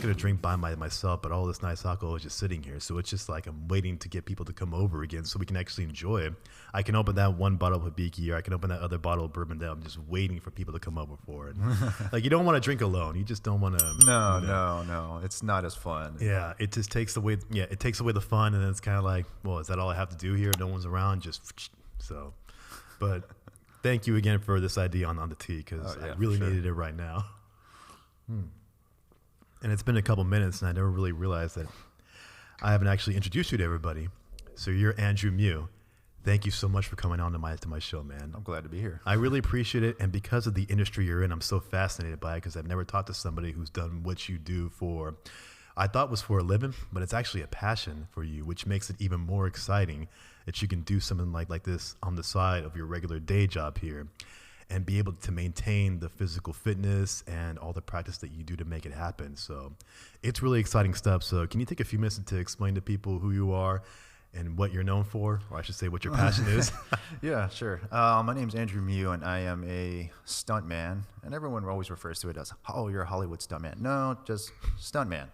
going to drink by myself, but all this nice alcohol is just sitting here. So it's just like I'm waiting to get people to come over again so we can actually enjoy it. I can open that one bottle of Hibiki, or I can open that other bottle of bourbon that I'm just waiting for people to come over for it. Like, you don't want to drink alone. You just don't want to. No. It's not as fun. Yeah, it just takes away. Yeah, it takes away the fun, and then it's kind of like, well, is that all I have to do here? No one's around, just so. But thank you again for this idea on the tea, because I really needed it right now. And it's been a couple minutes, and I never really realized that I haven't actually introduced you to everybody. So you're Andrew Mew. Thank you so much for coming on to my show, man. I'm glad to be here. I really appreciate it, and because of the industry you're in, I'm so fascinated by it, because I've never talked to somebody who's done what you do for, I thought was for a living, but it's actually a passion for you, which makes it even more exciting that you can do something like this on the side of your regular day job here, and be able to maintain the physical fitness and all the practice that you do to make it happen. So it's really exciting stuff. So can you take a few minutes to explain to people who you are and what you're known for, or I should say what your passion is? Yeah, sure. My name's Andrew Mew, and I am a stuntman. And everyone always refers to it as, oh, you're a Hollywood stuntman. No, just stuntman.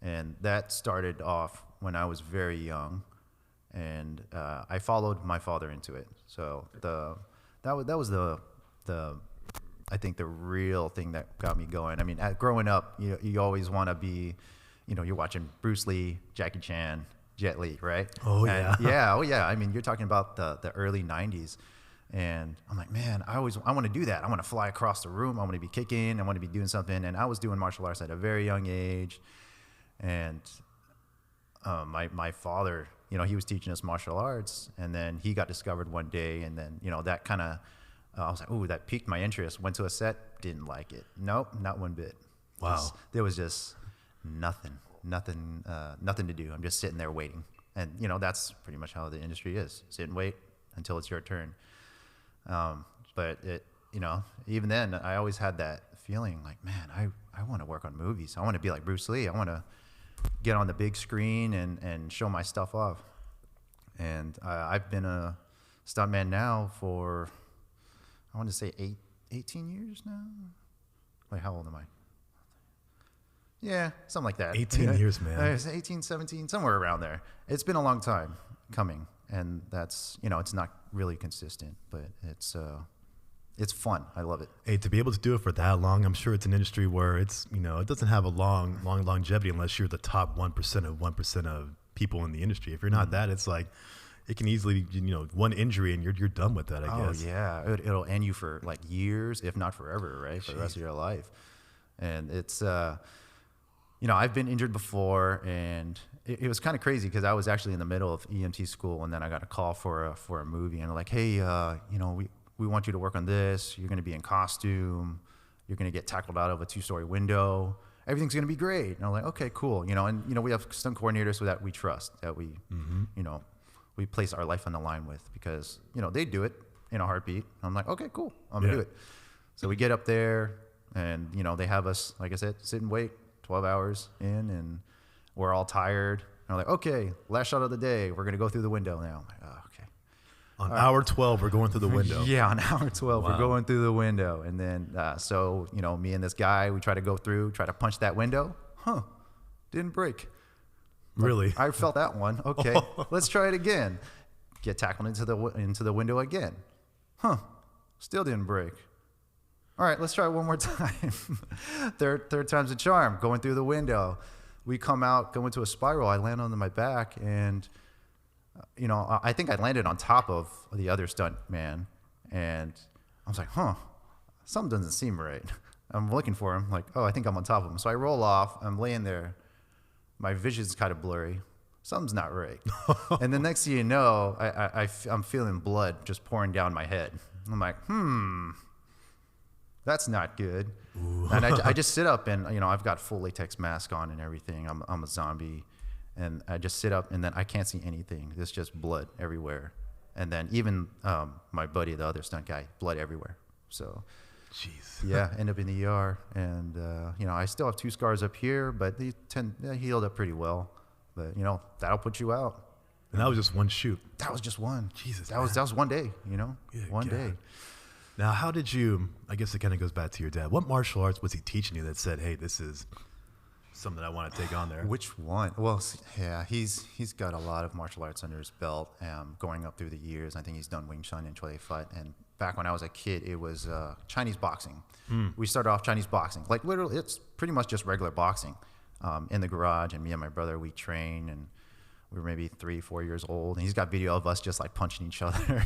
And that started off when I was very young, and I followed my father into it. So that was the I think the real thing that got me going. I mean, growing up, you always want to be, you're watching Bruce Lee, Jackie Chan, Jet Li, right? Oh yeah. Oh yeah. I mean, you're talking about the early '90s, and I'm like, man, I want to do that. I want to fly across the room. I want to be kicking. I want to be doing something. And I was doing martial arts at a very young age, and my father, he was teaching us martial arts, and then he got discovered one day, and then, that kind of, I was like, ooh, that piqued my interest. Went to a set, didn't like it. Nope, not one bit. Wow. There was just nothing to do. I'm just sitting there waiting. And, that's pretty much how the industry is. Sit and wait until it's your turn. But it, even then, I always had that feeling like, man, I want to work on movies. I want to be like Bruce Lee. I want to get on the big screen and show my stuff off. And I've been a stuntman now for, I want to say 18 years now. Wait, how old am I? Yeah, something like that. 18 years, man. 18, 17, somewhere around there. It's been a long time coming, and that's, it's not really consistent, but it's fun. I love it. Hey, to be able to do it for that long, I'm sure it's an industry where it's, it doesn't have a long longevity unless you're the top 1% of people in the industry. If you're not that, it's like, it can easily, one injury and you're done with that, I guess. Oh yeah, it'll end you for like years, if not forever, right? For the rest of your life. And it's, I've been injured before, and it was kind of crazy because I was actually in the middle of EMT school, and then I got a call for a movie, and they're like, hey, we want you to work on this. You're going to be in costume. You're going to get tackled out of a 2-story window. Everything's going to be great. And I'm like, okay, cool. And we have stunt coordinators that we trust, that we, we place our life on the line with, because, they do it in a heartbeat. I'm like, okay, cool. I'm going to do it. So we get up there, and, they have us, like I said, sit and wait 12 hours in, and we're all tired. And I'm like, okay, last shot of the day. We're going to go through the window now. I'm like, oh, okay. On hour 12, we're going through the window. Yeah, on hour 12, we're going through the window. And then, so, me and this guy, we try to go through, try to punch that window. Didn't break. Really? I felt that one. Okay, let's try it again. Get tackled into the window again. Still didn't break. All right, let's try it one more time. Third time's a charm. Going through the window. We come out, go into a spiral. I land on my back, and I think I landed on top of the other stunt man, and I was like, something doesn't seem right. I'm looking for him, like, I think I'm on top of him. So I roll off. I'm laying there. My vision's kind of blurry. Something's not right. And the next thing you know, I'm feeling blood just pouring down my head. I'm like, that's not good. Ooh. And I just sit up, and I've got full latex mask on and everything. I'm a zombie, and I just sit up, and then I can't see anything. There's just blood everywhere, and then even my buddy, the other stunt guy, blood everywhere. So, jeez. Yeah, end up in the ER, and I still have 2 scars up here, but they healed up pretty well. But that'll put you out. And that was just one shoot. That was just one. Jesus. That was one day. One day. Now, how did you, I guess it kind of goes back to your dad. What martial arts was he teaching you that said, hey, this is something I want to take on there. Which one? Well, yeah, he's got a lot of martial arts under his belt. Going up through the years, I think he's done Wing Chun and Choi Fut. And back when I was a kid, it was Chinese boxing. We started off Chinese boxing, like literally, it's pretty much just regular boxing. In the garage, and me and my brother, we train, and we were maybe 3-4 years old, and he's got video of us just like punching each other,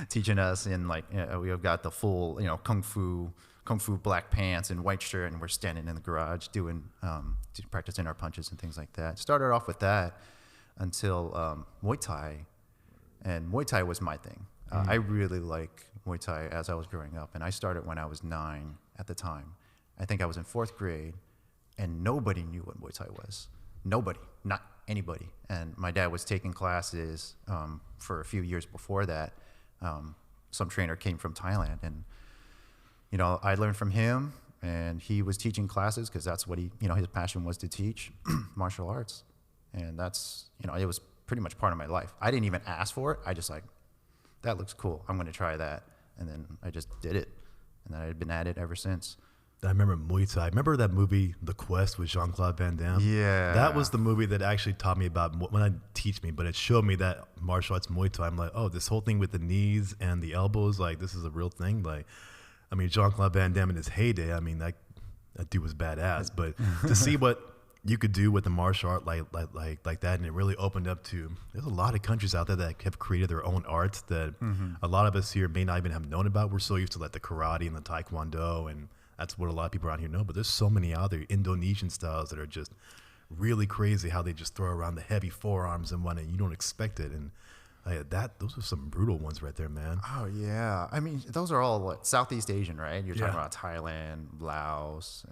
teaching us. And like, we've got the full, kung fu black pants and white shirt, and we're standing in the garage doing practicing our punches and things like that. Started off with that until Muay Thai, and Muay Thai was my thing. I really like Muay Thai as I was growing up, and I started when I was 9 at the time. I think I was in 4th grade, and nobody knew what Muay Thai was. Nobody, not anybody. And my dad was taking classes for a few years before that. Some trainer came from Thailand, and I learned from him, and he was teaching classes because that's what his passion was, to teach martial arts. And that's, it was pretty much part of my life. I didn't even ask for it. I just like, that looks cool. I'm going to try that. And then I just did it. And then I've been at it ever since. I remember Muay Thai. Remember that movie, The Quest, with Jean-Claude Van Damme? Yeah. That was the movie that actually taught me about, well, not teach me, but it showed me that martial arts Muay Thai. I'm like, oh, this whole thing with the knees and the elbows, like, this is a real thing. Like, I mean, Jean-Claude Van Damme in his heyday, I mean, that dude was badass. But to see what you could do with the martial art like that, and it really opened up to, there's a lot of countries out there that have created their own art that a lot of us here may not even have known about. We're so used to like the karate and the taekwondo, and that's what a lot of people around here know. But there's so many out there, Indonesian styles, that are just really crazy, how they just throw around the heavy forearms and whatnot. You don't expect it. And those are some brutal ones right there, man. Oh, yeah. I mean, those are all Southeast Asian, right? You're talking about Thailand, Laos,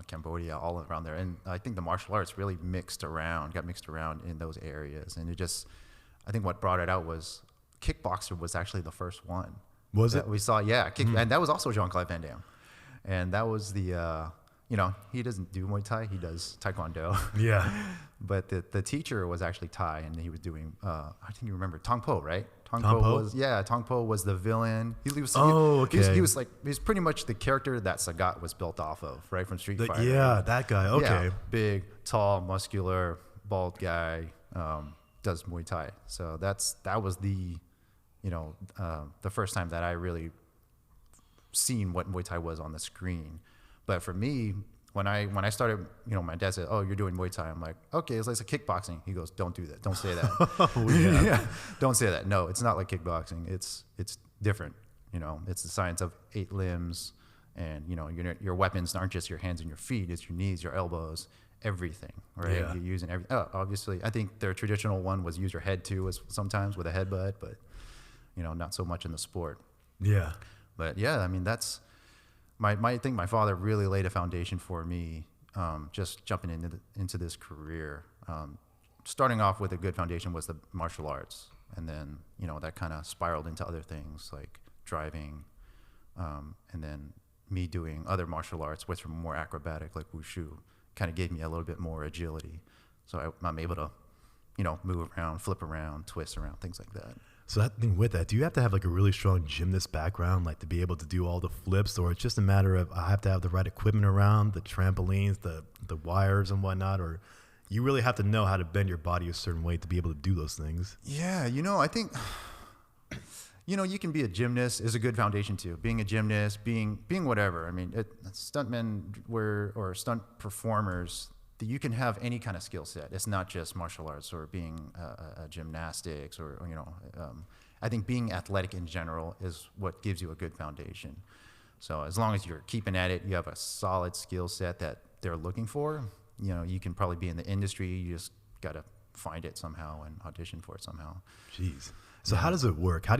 Cambodia, all around there. And I think the martial arts really got mixed around in those areas. And I think what brought it out was kickboxer was actually the first one. Was it? We saw, yeah. And that was also Jean-Claude Van Damme. And that was the, he doesn't do Muay Thai, he does Taekwondo. Yeah. But the teacher was actually Thai, and he was doing, I think you remember Tong Po, right? Tong Po was the villain. He was pretty much the character that Sagat was built off of, right, from Street Fighter. Yeah, that guy, okay. Yeah, big, tall, muscular, bald guy, does Muay Thai. So that was the first time that I really seen what Muay Thai was on the screen. But for me, when I started, my dad said, "Oh, you're doing Muay Thai." I'm like, "Okay, it's like kickboxing." He goes, "Don't do that. Don't say that." Oh, yeah. Yeah, don't say that. No, it's not like kickboxing. It's different. It's the science of 8 limbs, and your weapons aren't just your hands and your feet. It's your knees, your elbows, everything. Right? Yeah. You're using everything. Oh, obviously, I think their traditional one was use your head too, sometimes with a headbutt, but not so much in the sport. Yeah. But yeah, I mean, that's I think my father really laid a foundation for me, just jumping into this career. Starting off with a good foundation was the martial arts, and then that kind of spiraled into other things like driving, and then me doing other martial arts, which were more acrobatic, like wushu, kind of gave me a little bit more agility. So I'm able to, move around, flip around, twist around, things like that. So that thing with that, do you have to have like a really strong gymnast background, like to be able to do all the flips, or it's just a matter of I have to have the right equipment around, the trampolines, the wires and whatnot, or you really have to know how to bend your body a certain way to be able to do those things? Yeah, I think, you can be a gymnast is a good foundation too. Being a gymnast, being whatever. I mean, stuntmen or stunt performers, you can have any kind of skill set. It's not just martial arts or being a gymnastics or I think being athletic in general is what gives you a good foundation. So as long as you're keeping at it, you have a solid skill set that they're looking for, you can probably be in the industry. You just got to find it somehow and audition for it somehow. Jeez. So how does it work? How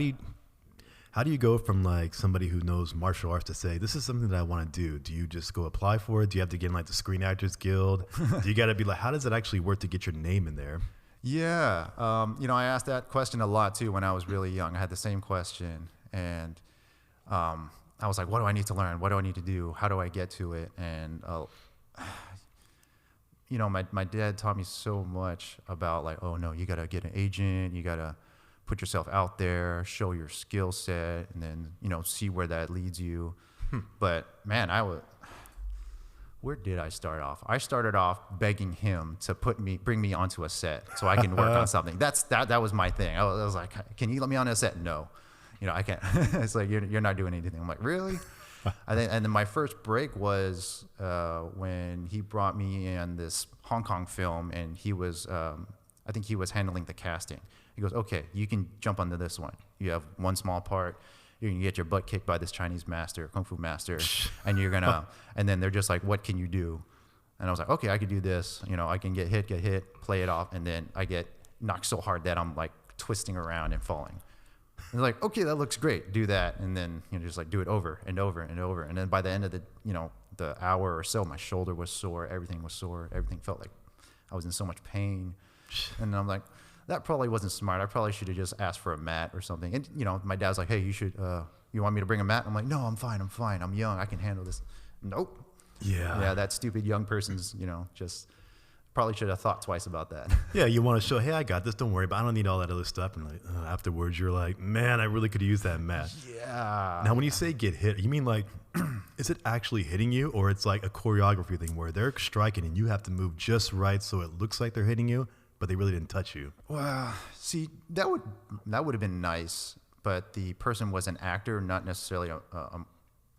do you go from like somebody who knows martial arts to say, this is something that I want to do? Do you just go apply for it? Do you have to get in like the Screen Actors Guild? Do you got to be like, how does it actually work to get your name in there? Yeah. I asked that question a lot too when I was really young. I had the same question. And I was like, what do I need to learn? What do I need to do? How do I get to it? And, my dad taught me so much about like, oh no, you got to get an agent. You got to put yourself out there, show your skill set, and then, see where that leads you. But man, where did I start off? I started off begging him to bring me onto a set so I can work on something. That was my thing. I was like, can you let me on a set? No, I can't. It's like, you're not doing anything. I'm like, really? And then my first break was when he brought me in this Hong Kong film, and he was, I think he was handling the casting. He goes, okay, you can jump onto this one. You have one small part. You're gonna get your butt kicked by this Chinese master, kung fu master, and you're gonna. And then they're just like, what can you do? And I was like, okay, I could do this. I can get hit, play it off, and then I get knocked so hard that I'm like twisting around and falling. And they're like, okay, that looks great. Do that, and then just like do it over and over and over. And then by the end of the hour or so, my shoulder was sore. Everything was sore. Everything felt like I was in so much pain. And I'm like, that probably wasn't smart. I probably should have just asked for a mat or something. And my dad's like, hey, you want me to bring a mat? I'm like, no, I'm fine. I'm young. I can handle this. Nope. Yeah, that stupid young person's, just probably should have thought twice about that. Yeah, you want to show, hey, I got this, don't worry, but I don't need all that other stuff. And like afterwards, you're like, man, I really could use that mat. Yeah. Now, when you say get hit, you mean like, is it actually hitting you, or it's like a choreography thing where they're striking and you have to move just right so it looks like they're hitting you, but they really didn't touch you? Well, see, that would have been nice, but the person was an actor, not necessarily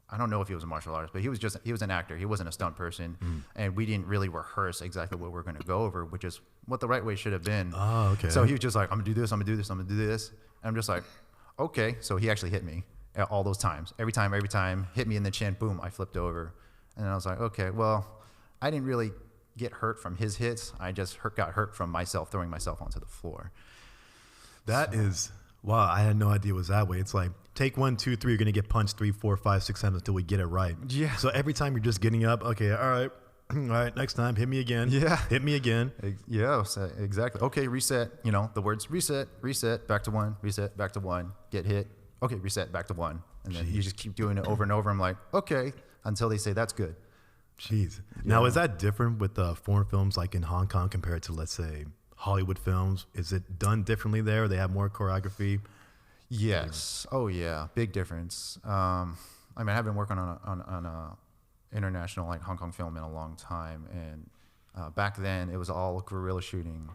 I don't know if he was a martial artist, but he was an actor. He wasn't a stunt person, and we didn't really rehearse exactly what we're going to go over, which is what the right way should have been. Oh, okay. So he was just like, I'm gonna do this, I'm gonna do this, I'm gonna do this. And I'm just like, okay. So he actually hit me all those times. Every time, hit me in the chin, boom, I flipped over. And I was like, okay, well, I didn't really get hurt from his hits. I just got hurt from myself throwing myself onto the floor. That is, wow, I had no idea it was that way. It's like, take 1, 2, 3, you're going to get punched 3, 4, 5, 6 times until we get it right. Yeah. So every time you're just getting up, okay, all right, next time, hit me again. Yeah. Hit me again. Yeah, exactly. Okay, reset, the words reset, back to 1, reset, back to 1, get hit. Okay, reset, back to 1. And then you just keep doing it over and over. I'm like, okay, until they say that's good. Jeez. Now, is that different with foreign films like in Hong Kong compared to, let's say, Hollywood films? Is it done differently there? They have more choreography? Yes. Oh, yeah. Big difference. I have been working on a international like Hong Kong film in a long time, and back then it was all guerrilla shooting,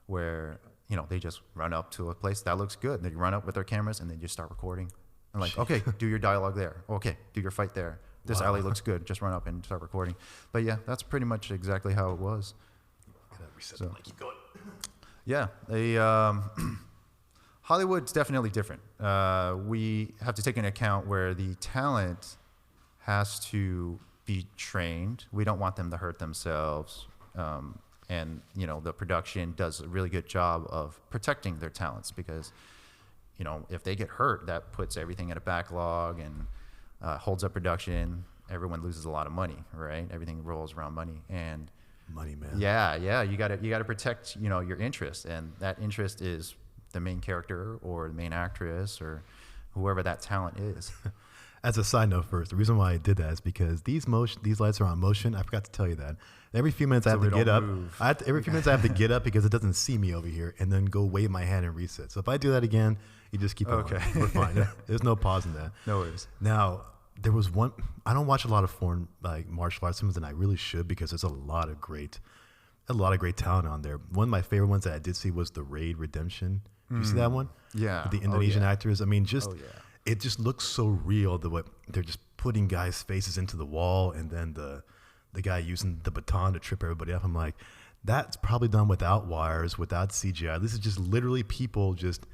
where they just run up to a place that looks good. They run up with their cameras and they just start recording. And like, okay, do your dialogue there. Okay, do your fight there. This alley looks good. Just run up and start recording. But yeah, that's pretty much exactly how it was. So, keep going. Yeah, Hollywood's definitely different. We have to take into account where the talent has to be trained. We don't want them to hurt themselves. And the production does a really good job of protecting their talents, because if they get hurt, that puts everything in a backlog and holds up production. Everyone loses a lot of money, right? Everything rolls around money, and money, man. Yeah. You got to protect your interest, and that interest is the main character or the main actress or whoever that talent is. As a side note first, the reason why I did that is because these lights are on motion. I forgot to tell you that. Every few minutes I have to get up. Every few minutes I have to get up because it doesn't see me over here, and then go wave my hand and reset. So if I do that again, you just keep okay. going. We're fine. There's no pause in that. No worries. Now, there was one. I don't watch a lot of foreign like martial arts films, and I really should, because there's a lot of great talent on there. One of my favorite ones that I did see was The Raid Redemption. Did you see that one? Yeah. With the Indonesian actors. I mean, it just looks so real. The way they're just putting guys' faces into the wall, and then the guy using the baton to trip everybody up. I'm like, that's probably done without wires, without CGI. This is just literally people just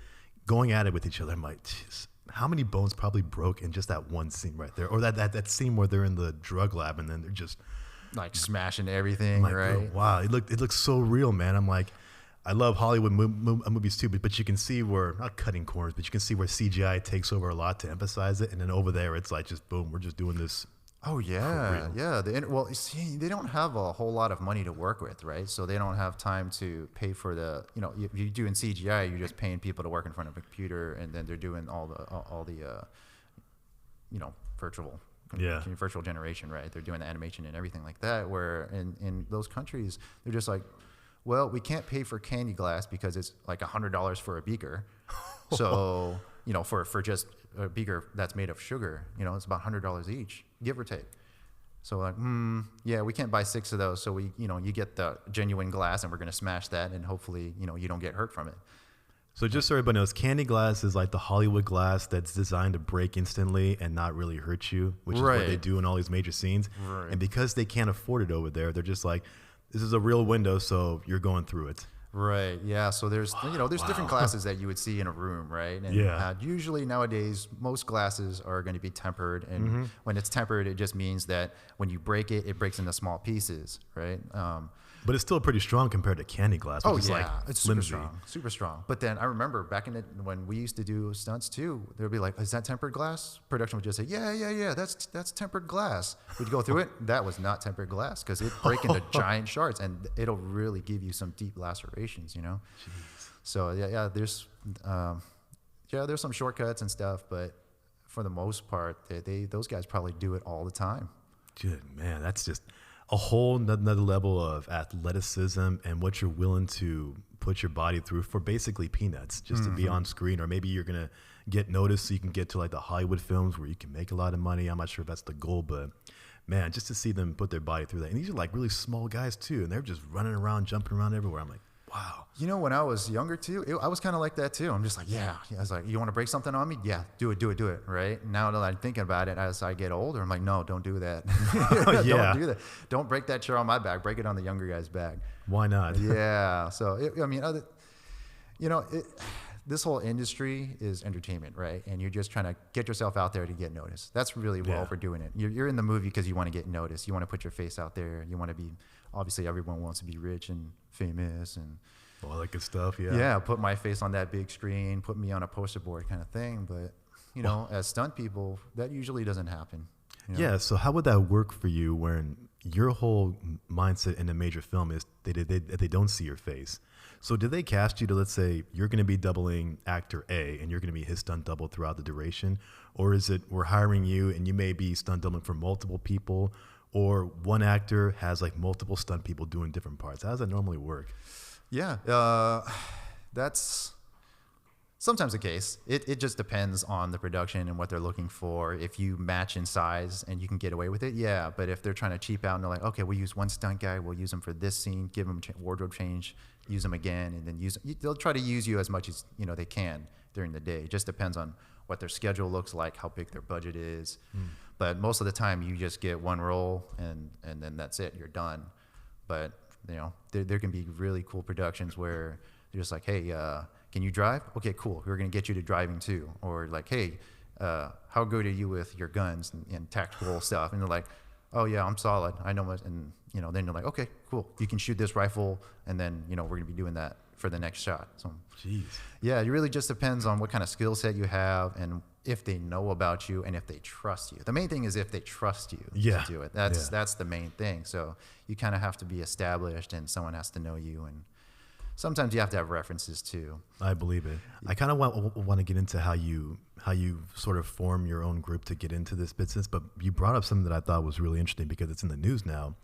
going at it with each other. I'm like, geez, how many bones probably broke in just that one scene right there? Or that scene where they're in the drug lab and then they're just like smashing everything, like, right? Wow, it looks so real, man. I'm like, I love Hollywood movies too, but you can see where, not cutting corners, but you can see where CGI takes over a lot to emphasize it. And then over there, it's like just boom, we're just doing this. Oh, yeah. Yeah. Well, see, they don't have a whole lot of money to work with, right? So they don't have time to pay for the, if you're doing CGI, you're just paying people to work in front of a computer, and then they're doing all the virtual generation, right? They're doing the animation and everything like that, where in those countries, they're just like, well, we can't pay for candy glass because it's like $100 for a beaker. So, for just a beaker that's made of sugar, it's about $100 each, give or take. So like, yeah, we can't buy 6 of those. So you get the genuine glass, and we're going to smash that, and hopefully, you don't get hurt from it. So just so everybody knows, candy glass is like the Hollywood glass that's designed to break instantly and not really hurt you, which is what they do in all these major scenes. Right. And because they can't afford it over there, they're just like, this is a real window, so you're going through it. Right. Yeah. So there's different glasses that you would see in a room, right? And usually nowadays, most glasses are going to be tempered, and when it's tempered, it just means that when you break it, it breaks into small pieces, right? But it's still pretty strong compared to candy glass. Which is like it's super strong, super strong. But then I remember back when we used to do stunts too, they'd be like, "Is that tempered glass?" Production would just say, "Yeah, that's tempered glass." We'd go through it. That was not tempered glass because it break into giant shards, and it'll really give you some deep lacerations. Jeez. So there's there's some shortcuts and stuff, but for the most part, those guys probably do it all the time. Good man, that's just a whole another level of athleticism and what you're willing to put your body through for basically peanuts just to be on screen. Or maybe you're going to get noticed so you can get to like the Hollywood films where you can make a lot of money. I'm not sure if that's the goal, but man, just to see them put their body through that. And these are like really small guys too, and they're just running around, jumping around everywhere. I'm like, wow. When I was younger too, I was kind of like that too. I'm just like, I was like, you want to break something on me? Yeah, do it, right? Now that I'm thinking about it, as I get older, I'm like, no, don't do that. Don't do that. Don't break that chair on my back. Break it on the younger guy's back. Why not? Yeah. So, this whole industry is entertainment, right? And you're just trying to get yourself out there to get noticed. That's really what we're doing it. You're in the movie because you want to get noticed. You want to put your face out there. You want to be, obviously everyone wants to be rich and famous and all that good stuff. Put my face on that big screen, put me on a poster board kind of thing. But as stunt people, that usually doesn't happen. So how would that work for you when your whole mindset in a major film is they don't see your face? So did they cast you to, let's say you're going to be doubling actor A and you're going to be his stunt double throughout the duration? Or is it we're hiring you and you may be stunt doubling for multiple people, or one actor has like multiple stunt people doing different parts? How does that normally work? That's sometimes the case. It just depends on the production and what they're looking for. If you match in size and you can get away with it, but if they're trying to cheap out and they're like, okay, we'll use one stunt guy, we'll use him for this scene, give him a wardrobe change, use him again, and then they'll try to use you as much as they can during the day. It just depends on what their schedule looks like, how big their budget is. But most of the time you just get one role and then that's it, you're done. But there can be really cool productions where they're just like, hey, can you drive? Okay, cool. We're going to get you to driving too. Or like, hey, how good are you with your guns and tactical stuff? And they're like, oh yeah, I'm solid. I know. And then you're like, okay, cool. You can shoot this rifle, and then we're going to be doing that for the next shot. So, it really just depends on what kind of skill set you have and if they know about you and if they trust you. The main thing is if they trust you to do it. That's the main thing. So you kind of have to be established, and someone has to know you, and sometimes you have to have references too. I believe it. I kind of want to get into how you sort of form your own group to get into this business, but you brought up something that I thought was really interesting because it's in the news now.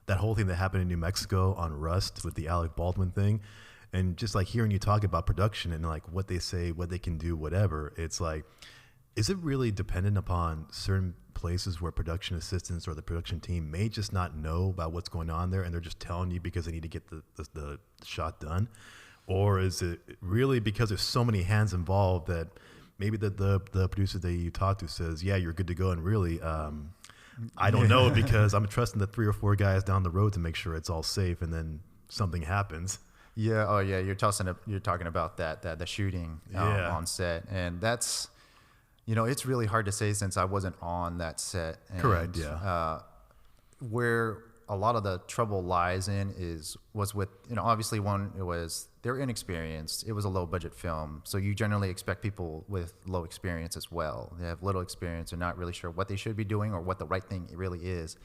That whole thing that happened in New Mexico on Rust with the Alec Baldwin thing, and just like hearing you talk about production and like what they say, what they can do, whatever. It's like, is it really dependent upon certain places where production assistants or the production team may just not know about what's going on there and they're just telling you because they need to get the shot done? Or is it really because there's so many hands involved that maybe the producer that you talk to says, yeah, you're good to go, and really, I don't know because I'm trusting the 3 or 4 guys down the road to make sure it's all safe, and then something happens. Yeah. Oh yeah. You're talking about the shooting on set, and that's, it's really hard to say since I wasn't on that set. And, correct. Yeah. Where a lot of the trouble lies was with, obviously one, they're inexperienced. It was a low budget film. So you generally expect people with low experience as well. They have little experience. They're not really sure what they should be doing or what the right thing really is.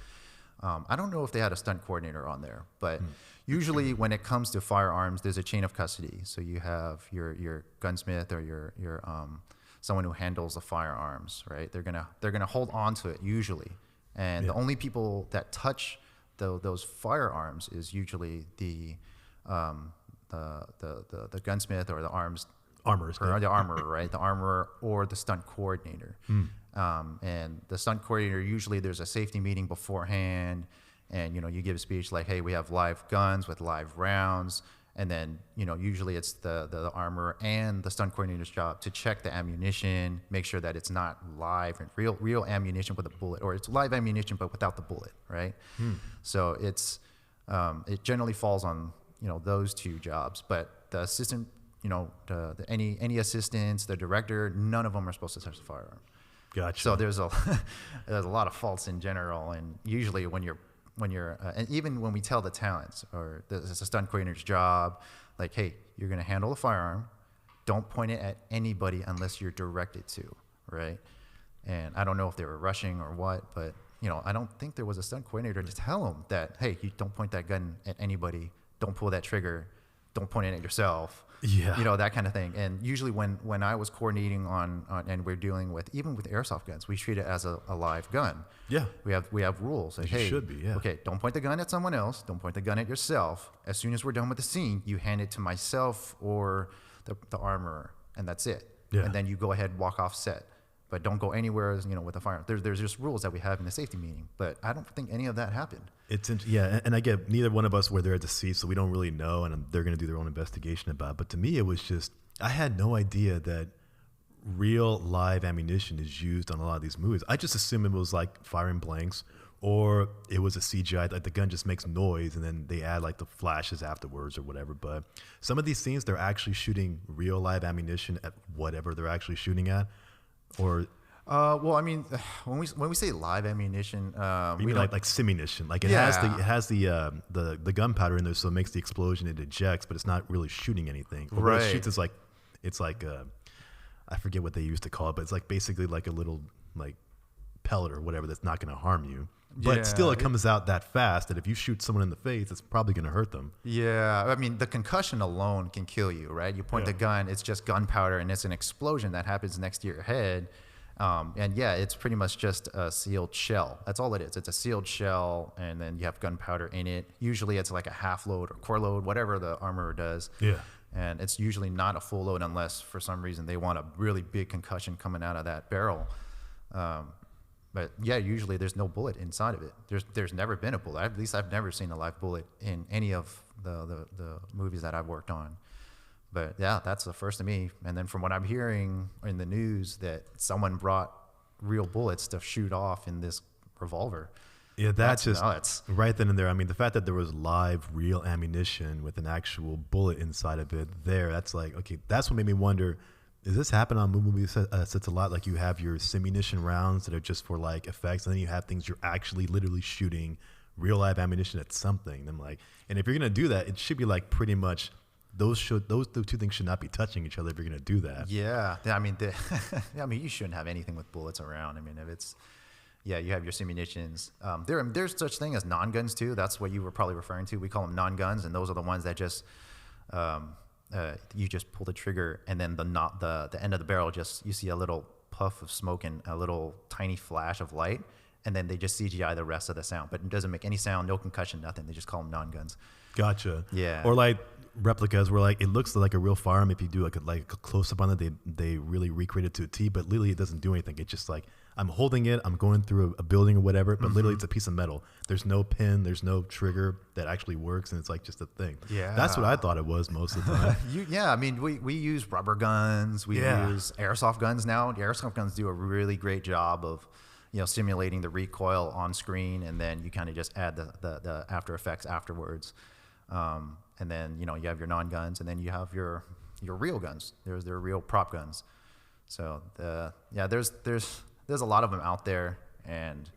I don't know if they had a stunt coordinator on there, but usually when it comes to firearms, there's a chain of custody. So you have your gunsmith or your someone who handles the firearms, right? They're gonna hold on to it usually, and the only people that touch those firearms is usually the gunsmith or the armorer, right? The armorer or the stunt coordinator. And the stunt coordinator, usually there's a safety meeting beforehand, and, you give a speech like, hey, we have live guns with live rounds. And then, usually it's the armorer and the stunt coordinator's job to check the ammunition, make sure that it's not live and real ammunition with a bullet, or it's live ammunition but without the bullet, right? So it generally falls on, those two jobs. But the assistant, any assistants, the director, none of them are supposed to touch the firearm. Gotcha. So there's a lot of faults in general, and usually when you're and even when we tell the talents, or this is a stunt coordinator's job, like, hey, you're going to handle a firearm, don't point it at anybody unless you're directed to, right? And I don't know if they were rushing or what, but I don't think there was a stunt coordinator to tell them that, hey, you don't point that gun at anybody, don't pull that trigger, don't point it at yourself. Yeah. That kind of thing. And usually when I was coordinating on and we're dealing with, even with airsoft guns, we treat it as a live gun. Yeah. We have rules. Like, hey, should be, yeah. Okay, don't point the gun at someone else. Don't point the gun at yourself. As soon as we're done with the scene, you hand it to myself or the armorer, and that's it. Yeah. And then you go ahead, walk off set. But don't go anywhere, with a firearm. There's just rules that we have in the safety meeting. But I don't think any of that happened. And I get neither one of us were there at the scene, so we don't really know, and they're going to do their own investigation about it. But to me, it was just, I had no idea that real live ammunition is used on a lot of these movies. I just assumed it was like firing blanks, or it was a CGI, like the gun just makes noise and then they add like the flashes afterwards or whatever. But some of these scenes, they're actually shooting real live ammunition at whatever they're actually shooting at. Or well, I mean, when we say live ammunition, you mean like simunition, like it has the gunpowder in there, so it makes the explosion, it ejects, but it's not really shooting anything. But right. What it shoots is it's like I forget what they used to call it, but it's like basically like a little like pellet or whatever that's not going to harm you. But still, it comes out that fast that if you shoot someone in the face, it's probably going to hurt them. Yeah, I mean, the concussion alone can kill you, right? You point the gun, it's just gunpowder, and it's an explosion that happens next to your head. And it's pretty much just a sealed shell. That's all it is. It's a sealed shell, and then you have gunpowder in it. Usually it's like a half load or core load, whatever the armorer does. Yeah. And it's usually not a full load unless for some reason they want a really big concussion coming out of that barrel. But usually there's no bullet inside of it. There's never been a bullet. At least I've never seen a live bullet in any of the movies that I've worked on. But that's the first to me. And then from what I'm hearing in the news, that someone brought real bullets to shoot off in this revolver. Yeah, that's just nuts. Right then and there. I mean, the fact that there was live, real ammunition with an actual bullet inside of it that's like, okay, that's what made me wonder, does this happen on movies sets a lot? Like you have your simunition rounds that are just for like effects, and then you have things you're actually literally shooting real live ammunition at something. And I'm like, and if you're going to do that, it should be like pretty much those two things should not be touching each other if you're going to do that. Yeah. I mean, you shouldn't have anything with bullets around. I mean, if it's, you have your simunitions. There's such thing as non-guns too. That's what you were probably referring to. We call them non-guns, and those are the ones that just, you just pull the trigger, and then the end of the barrel, just you see a little puff of smoke and a little tiny flash of light, and then they just CGI the rest of the sound, but it doesn't make any sound, no concussion, nothing. They just call them non-guns. Gotcha. Yeah. Or like replicas where like it looks like a real firearm. If you do like a close up on it, they really recreate it to a T, but literally it doesn't do anything. It's just like I'm holding it, I'm going through a building or whatever, but literally it's a piece of metal. There's no pin, there's no trigger that actually works, and it's like just a thing. Yeah. That's what I thought it was most of the time. I mean, we use rubber guns, we use airsoft guns now. The airsoft guns do a really great job of, simulating the recoil on screen, and then you kind of just add the after effects afterwards. And then, you have your non-guns, and then you have your real guns. There's their real prop guns. So there's a lot of them out there. And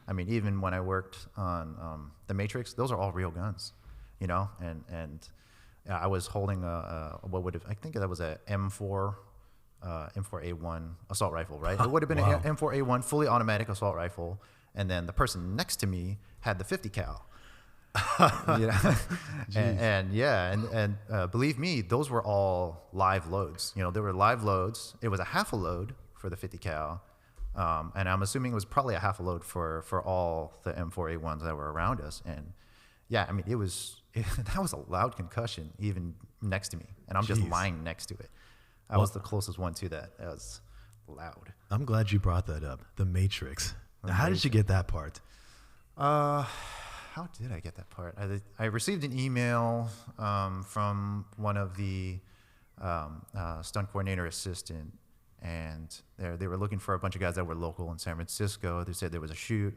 I mean, even when I worked on the Matrix, those are all real guns, and I was holding I think that was a M4A1 assault rifle, right? It would have been an M4A1 fully automatic assault rifle. And then the person next to me had the 50 cal. and believe me, those were all live loads. There were live loads. It was a half a load for the 50 cal, and I'm assuming it was probably a half a load for all the M4A1s that were around us. And I mean, that was a loud concussion even next to me, and I'm just lying next to it. I was the closest one to that. loud. I'm glad you brought that up. The Matrix. Now, how did you get that part? How did I get that part? I received an email from one of the stunt coordinator assistant, and they were looking for a bunch of guys that were local in San Francisco. They said there was a shoot.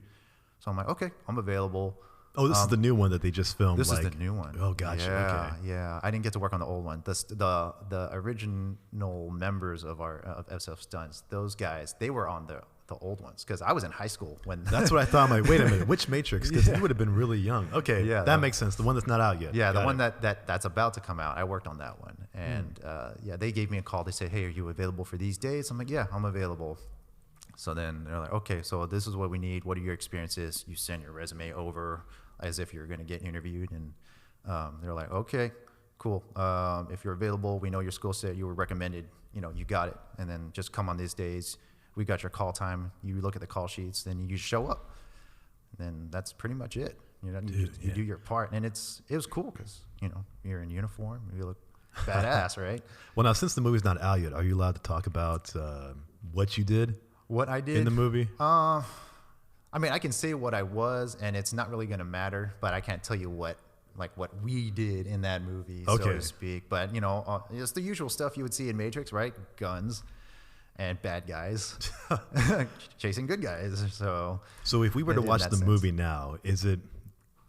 So I'm like, okay, I'm available. Oh, this is the new one that they just filmed. This is the new one. Oh, gotcha. Yeah, Okay. yeah. I didn't get to work on the old one. The original members of SF Stunts, those guys, they were on the old ones because I was in high school when. That's what I thought. I'm like, wait a minute, which Matrix? Because you would have been really young. Okay, yeah, that makes sense. The one that's not out yet. Yeah, the one that's about to come out. I worked on that one, and yeah, they gave me a call. They said, "Hey, are you available for these dates?" I'm like, "Yeah, I'm available." So then they're like, "Okay, so this is what we need. What are your experiences?" You send your resume over as if you're going to get interviewed, and they're like, "Okay, cool. If you're available, we know your skill set. You were recommended. You know, you got it. And then just come on these days. We got your call time. You look at the call sheets, then you show up. And then that's pretty much it. You know, you do your part, and it was cool because you're in uniform, you look badass, right? Well, now since the movie's not out yet, are you allowed to talk about what you did? What I did in the movie? I mean, I can say what I was, and it's not really going to matter, but I can't tell you what we did in that movie, so to speak. But it's the usual stuff you would see in Matrix, right? Guns and bad guys chasing good guys. So if we were to watch the movie now,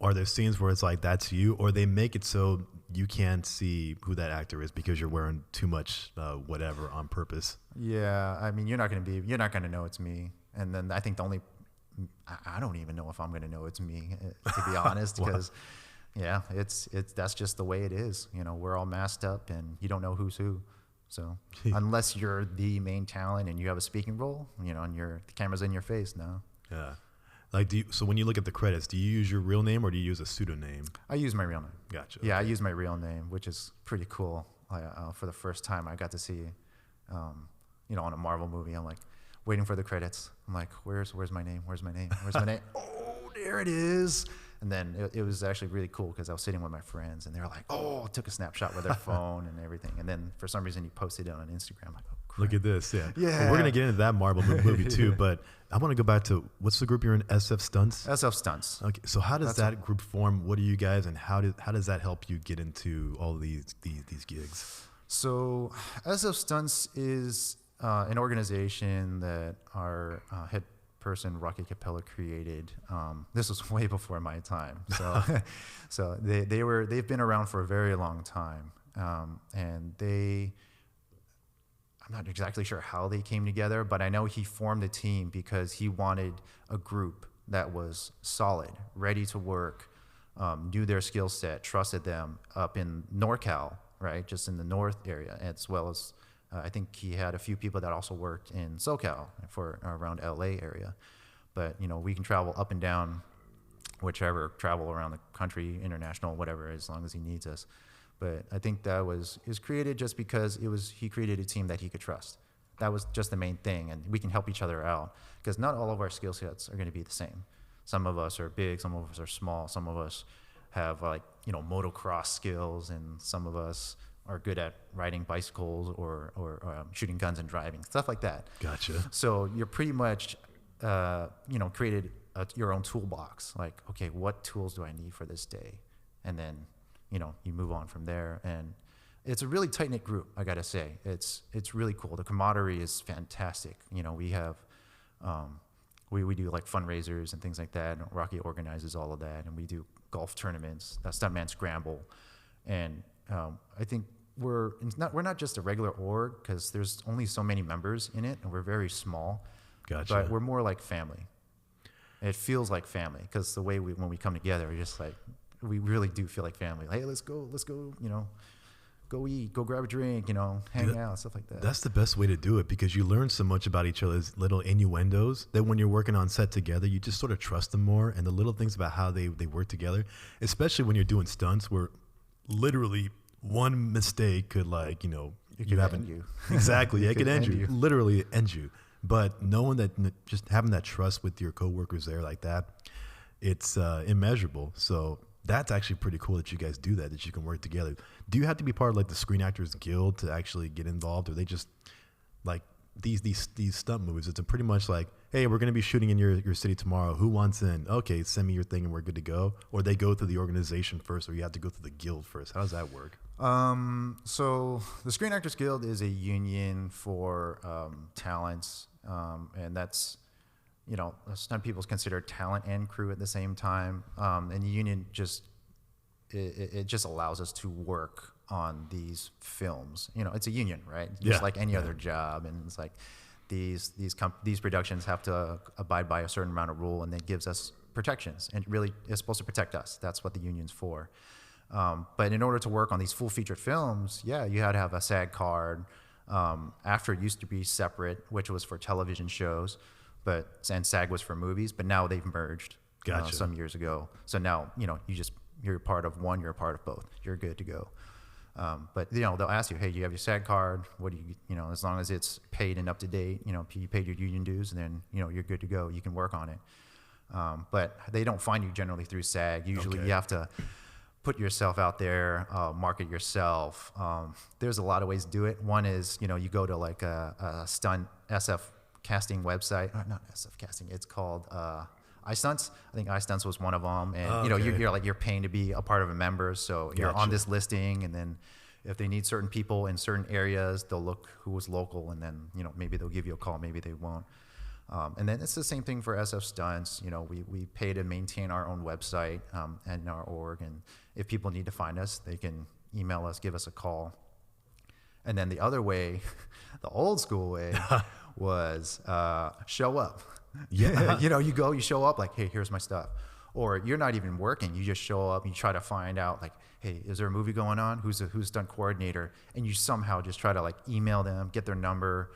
are there scenes where it's like that's you, or they make it so you can't see who that actor is because you're wearing too much whatever on purpose? Yeah, I mean, you're not going to know it's me. And then I think I don't even know if I'm going to know it's me, to be honest, because yeah, that's just the way it is. We're all masked up and you don't know who's who. So unless you're the main talent and you have a speaking role, and the camera's in your face now. Yeah. Like, so when you look at the credits, do you use your real name or do you use a pseudonym? I use my real name. Gotcha. Yeah, I use my real name, which is pretty cool. For the first time, I got to see, on a Marvel movie, I'm like waiting for the credits. I'm like, where's my name? Where's my name? Where's my name? Oh, there it is. And then it was actually really cool because I was sitting with my friends and they were like, oh, took a snapshot with their phone and everything. And then for some reason he posted it on Instagram. I'm like, oh, crap. Look at this. Yeah. Yeah. Well, we're going to get into that Marvel movie too, but I want to go back to, what's the group you're in? SF Stunts? SF Stunts. Okay. So how does that group form? What are you guys, and how does that help you get into all these gigs? So SF Stunts is an organization that our head person Rocky Capella created. This was way before my time, so they've been around for a very long time, and I'm not exactly sure how they came together, but I know he formed a team because he wanted a group that was solid, ready to work, knew their skill set, trusted them up in NorCal, right, just in the north area, as well as I think he had a few people that also worked in SoCal for around LA area. But, we can travel up and down, whichever, travel around the country, international, whatever, as long as he needs us. But I think that was created just because he created a team that he could trust. That was just the main thing. And we can help each other out because not all of our skill sets are going to be the same. Some of us are big, some of us are small, some of us have motocross skills, and some of us are good at riding bicycles or shooting guns and driving, stuff like that. Gotcha. So you're pretty much, created your own toolbox. Like, okay, what tools do I need for this day? And then, you move on from there. And it's a really tight-knit group, I got to say. It's really cool. The camaraderie is fantastic. We have, we do like fundraisers and things like that. And Rocky organizes all of that. And we do golf tournaments, Stuntman Scramble. And I think we're not just a regular org because there's only so many members in it, and we're very small. Gotcha. But we're more like family. It feels like family because the way when we come together, we're just like, we really do feel like family. Hey, let's go, go eat, go grab a drink, hang out, stuff like that. That's the best way to do it because you learn so much about each other's little innuendos that when you're working on set together, you just sort of trust them more, and the little things about how they work together, especially when you're doing stunts where literally one mistake could end you. Exactly. It could end you. Literally end you. But knowing that, just having that trust with your coworkers there like that, it's immeasurable. So that's actually pretty cool that you guys do that you can work together. Do you have to be part of like the Screen Actors Guild to actually get involved, or they just like these stunt movies, it's pretty much like, hey, we're going to be shooting in your city tomorrow. Who wants in? Okay, send me your thing and we're good to go. Or they go through the organization first, or you have to go through the guild first. How does that work? So the Screen Actors Guild is a union for talents, and that's, you know, stunt people is considered talent and crew at the same time. And the union just it just allows us to work on these films. You know, it's a union, right? Just like any other job, and it's like these productions have to abide by a certain amount of rule, and that gives us protections, and really is supposed to protect us. That's what the union's for. But in order to work on these full featured films, you had to have a SAG card. After it used to be separate, which was for television shows, and SAG was for movies, but now they've merged. Gotcha. Some years ago. So now, you know, you're a part of one, you're a part of both. You're good to go. But, you know, they'll ask you, hey, do you have your SAG card? What do you know, as long as it's paid and up to date, you know, you paid your union dues, and then, you know, you're good to go. You can work on it. But they don't find you generally through SAG. Usually you have to put yourself out there, market yourself. There's a lot of ways to do it. One is, you know, you go to like a stunt SF casting website. Not SF casting. It's called iStunts. I think iStunts was one of them. And, you know, you're paying to be a part of a member. So you're on this listing, and then if they need certain people in certain areas, they'll look who was local, and then, you know, maybe they'll give you a call, maybe they won't. And then it's the same thing for SF Stunts. You know, we pay to maintain our own website and our org. And if people need to find us, they can email us, give us a call. And then the other way, the old school way, was show up. Yeah. You know, you show up like, hey, here's my stuff. Or you're not even working. You just show up and you try to find out, like, hey, is there a movie going on? Who's stunt coordinator? And you somehow just try to like email them, get their number,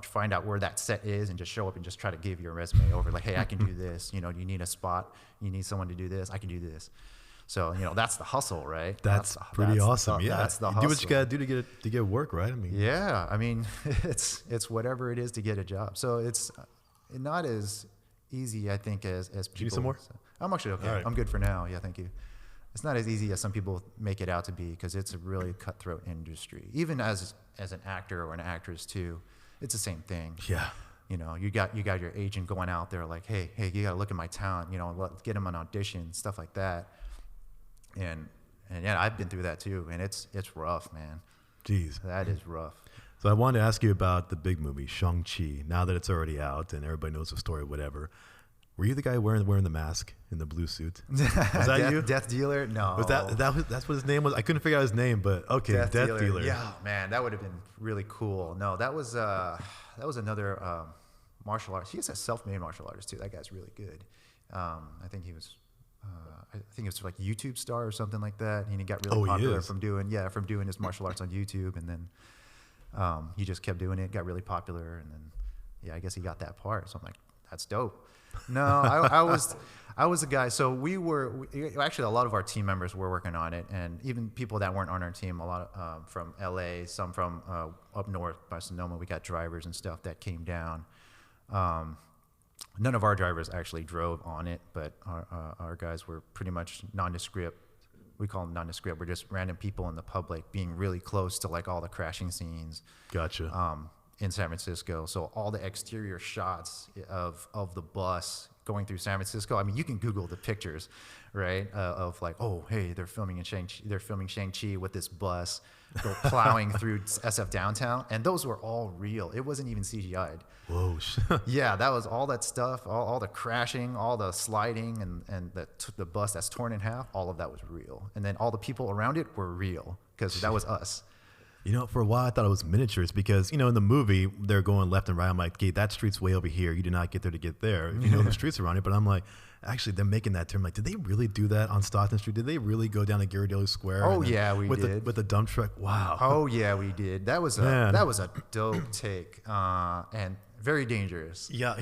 find out where that set is, and just show up and just try to give your resume over. Like, hey, I can do this. You know, you need a spot. You need someone to do this. I can do this. So, you know, that's the hustle, right? That's pretty awesome. That's the hustle. Do what you gotta do to get work, right? I mean, yeah. I mean, it's whatever it is to get a job. So it's not as easy, I think, as people. Do you need some more? I'm actually okay. Right. I'm good for now. Yeah, thank you. It's not as easy as some people make it out to be, because it's a really cutthroat industry. Even as an actor or an actress too, it's the same thing. Yeah. You know, you got your agent going out there like, hey, you got to look at my talent. You know, get him an audition, stuff like that. And yeah, I've been through that too, and it's rough, man. Jeez, that is rough. So I wanted to ask you about the big movie Shang-Chi. Now that it's already out and everybody knows the story, whatever. Were you the guy wearing the mask in the blue suit? Was that you? Death Dealer? No. Was that's what his name was? I couldn't figure out his name, but okay, Death Dealer. Yeah, man, that would have been really cool. No, that was another martial artist. He's a self-made martial artist too. That guy's really good. I think he was. I think it was like YouTube star or something like that. And he got really popular from doing his martial arts on YouTube, and then he just kept doing it, got really popular, and then I guess he got that part. So I'm like, that's dope. No, I was a guy. So actually a lot of our team members were working on it, and even people that weren't on our team, a lot of, from LA, some from up north by Sonoma. We got drivers and stuff that came down. None of our drivers actually drove on it, but our guys were pretty much nondescript. We call them nondescript. We're just random people in the public being really close to like all the crashing scenes. Gotcha. In San Francisco. So all the exterior shots of the bus going through San Francisco. I mean, you can Google the pictures, right? Of like, oh, hey, they're filming SHANG-CHI with this bus plowing through SF downtown. And those were all real. It wasn't even CGI'd. Whoa. Yeah, that was all that stuff, all the crashing, all the sliding, and the bus that's torn in half, all of that was real. And then all the people around it were real, because that was us. You know, for a while I thought it was miniatures, because, you know, in the movie they're going left and right. I'm like, okay, that street's way over here. You did not get there to get there. You know the streets around it. But I'm like, actually, they're making that term. Like, did they really do that on Stockton Street? Did they really go down to Ghirardelli Square? Oh yeah, we did. With the dump truck. Wow. Oh yeah, we did. That was a dope take, and very dangerous. Yeah.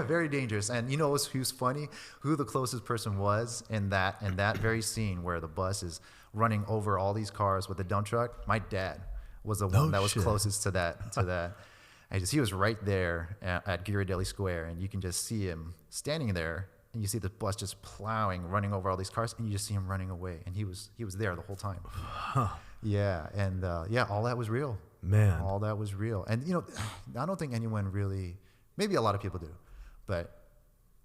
Very dangerous. And you know who's funny? Who the closest person was in that very scene where the bus is running over all these cars with the dump truck? My dad was the one that was closest to that. He was right there at Ghirardelli Square, and you can just see him standing there, and you see the bus just plowing, running over all these cars, and you just see him running away, and he was there the whole time. Huh. Yeah, and all that was real. Man. All that was real. And, you know, I don't think anyone really, maybe a lot of people do, but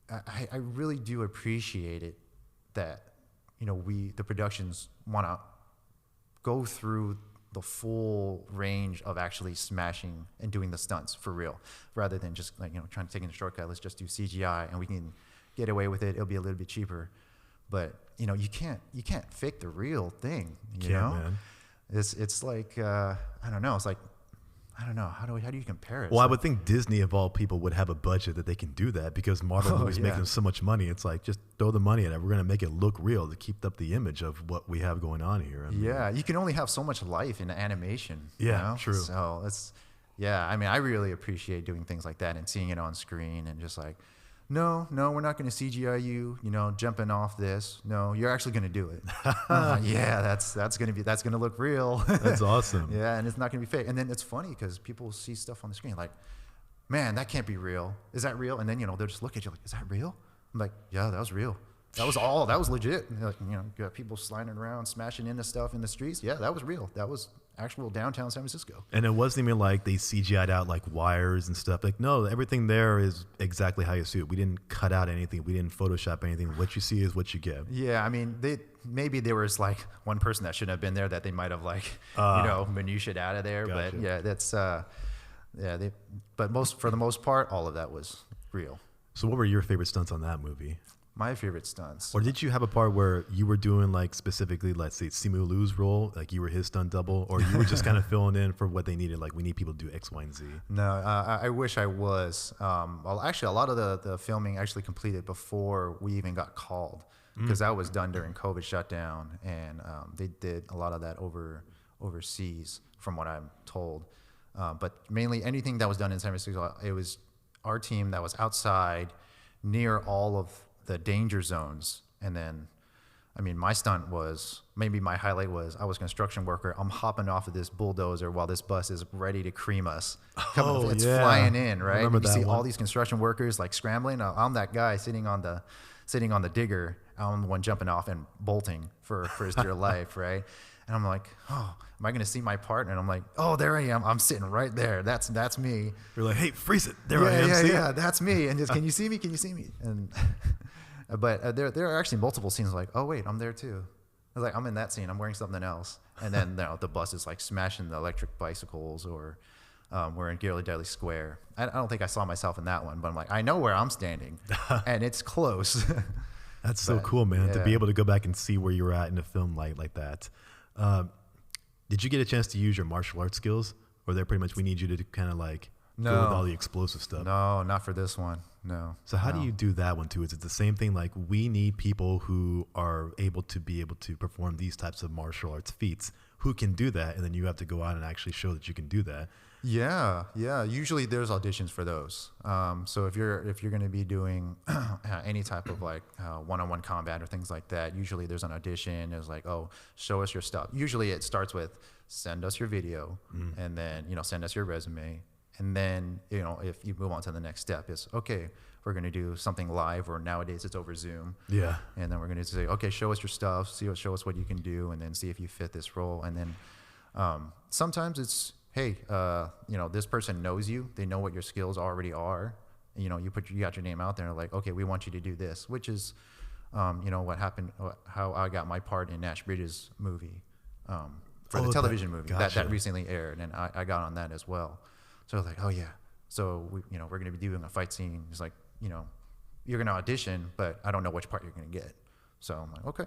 I really do appreciate it that, you know, the productions want to go through the full range of actually smashing and doing the stunts for real, rather than just like, you know, trying to take in a shortcut. Let's just do CGI and we can get away with it. It'll be a little bit cheaper. But, you know, you can't fake the real thing, you know? Man. It's like, I don't know. It's like, I don't know. How do you compare it? Well, I would think Disney, of all people, would have a budget that they can do that, because Marvel movies make them so much money. It's like, just throw the money at it. We're going to make it look real to keep up the image of what we have going on here. I mean, yeah, you can only have so much life in animation. Yeah, you know? true. So I mean, I really appreciate doing things like that and seeing it on screen and just like, no, we're not going to CGI you, you know, jumping off this. No, you're actually going to do it. Yeah, that's going to look real. That's awesome. Yeah, and it's not going to be fake. And then it's funny because people see stuff on the screen like, man, that can't be real. Is that real? And then, you know, they'll just look at you like, is that real? I'm like, yeah, that was real. That was legit. And like, you know, you got people sliding around, smashing into stuff in the streets. Yeah, that was real. That was actual downtown San Francisco. And it wasn't even like they CGI'd out like wires and stuff. Like, no, everything there is exactly how you see it. We didn't cut out anything. We didn't Photoshop anything. What you see is what you get. Yeah, I mean, maybe there was like one person that shouldn't have been there that they might have like, you know, minutiaed out of there. Gotcha. But yeah, that's, for the most part, all of that was real. So what were your favorite stunts on that movie? My favorite stunts. Or did you have a part where you were doing like specifically, let's say, Simu Liu's role, like you were his stunt double, or you were just kind of filling in for what they needed, like we need people to do X, Y, and Z? No, I wish I was. Well, actually, a lot of the filming actually completed before we even got called, because that was done during COVID shutdown, and they did a lot of that overseas, from what I'm told. But mainly anything that was done in San Francisco, it was our team that was outside near all of the danger zones. And then, I mean, my stunt was, maybe my highlight was, I was a construction worker. I'm hopping off of this bulldozer while this bus is ready to cream us. It's flying in, right? And you see all these construction workers like scrambling. I'm that guy sitting on the digger. I'm the one jumping off and bolting for his dear life, right? And I'm like, oh, am I going to see my part? And I'm like, oh, there I am. I'm sitting right there. That's me. You're like, hey, freeze it. There I am. Yeah, that's me. And just, can you see me? Can you see me? And but there are actually multiple scenes like, oh, wait, I'm there too. I was like, I'm in that scene. I'm wearing something else. And then, you know, the bus is like smashing the electric bicycles, or we're in Ghirardelli Square. I don't think I saw myself in that one, but I'm like, I know where I'm standing, and it's close. That's so cool, man, to be able to go back and see where you were at in a film like that. Did you get a chance to use your martial arts skills, or they're pretty much, we need you to kind of like go with all the explosive stuff? No, not for this one. No. So how do you do that one too? Is it the same thing? Like, we need people who are able to perform these types of martial arts feats, who can do that, and then you have to go out and actually show that you can do that. Yeah. Usually there's auditions for those. So if you're going to be doing any type of like one-on-one combat or things like that, usually there's an audition. It's like, oh, show us your stuff. Usually it starts with, send us your video, and then, you know, send us your resume. And then, you know, if you move on to the next step, is, okay, we're going to do something live, or nowadays it's over Zoom. Yeah. And then we're going to say, okay, show us your stuff, show us what you can do, and then see if you fit this role. And then sometimes it's, hey, you know, this person knows you. They know what your skills already are. And, you know, you got your name out there, and like, okay, we want you to do this, which is, you know, what happened, how I got my part in Nash Bridges' movie, for the television movie that recently aired, and I got on that as well. So I was like, oh yeah. So we're going to be doing a fight scene. It's like, you know, you're going to audition, but I don't know which part you're going to get. So I'm like, okay,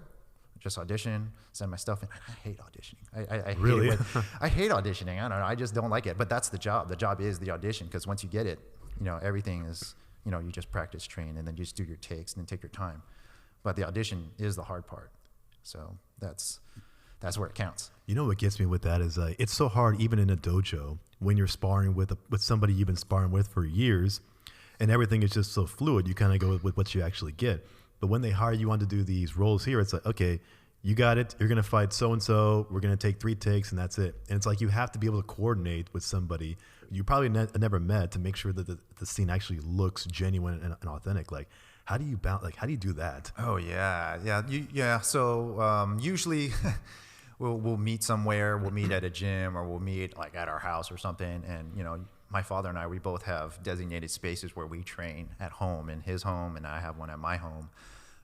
just audition, send my stuff in. I hate auditioning. I really? I hate auditioning. I don't know. I just don't like it. But that's the job. The job is the audition, because once you get it, you know, everything is, you know, you just practice, train, and then you just do your takes and then take your time. But the audition is the hard part. So that's where it counts. You know what gets me with that is it's so hard, even in a dojo, when you're sparring with somebody you've been sparring with for years, and everything is just so fluid. You kind of go with what you actually get. But when they hire you on to do these roles here, it's like, okay, you got it. You're going to fight so-and-so. We're going to take 3 takes, and that's it. And it's like you have to be able to coordinate with somebody you probably never met to make sure that the scene actually looks genuine and authentic. Like, how do you do that? Oh, yeah. So usually we'll meet somewhere. We'll meet at a gym, or we'll meet like at our house or something. And you know, my father and I, we both have designated spaces where we train at home, in his home, and I have one at my home.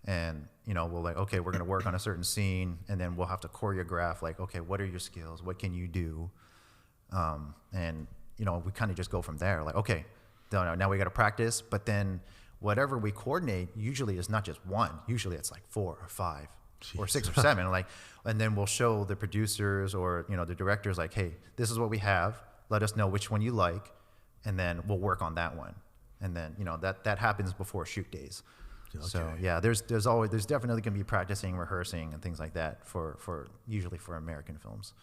And you know, we'll like, okay, we're gonna work on a certain scene, and then we'll have to choreograph. Like, okay, what are your skills? What can you do? And you know, we kind of just go from there. Like, okay, now we got to practice. But then whatever we coordinate usually is not just one. Usually it's like 4 or 5 or 6 or 7. Like, and then we'll show the producers or, you know, the directors like, hey, this is what we have. Let us know which one you like, and then we'll work on that one. And then, you know, that happens before shoot days. Okay. So yeah, there's definitely going to be practicing, rehearsing, and things like that for usually for American films.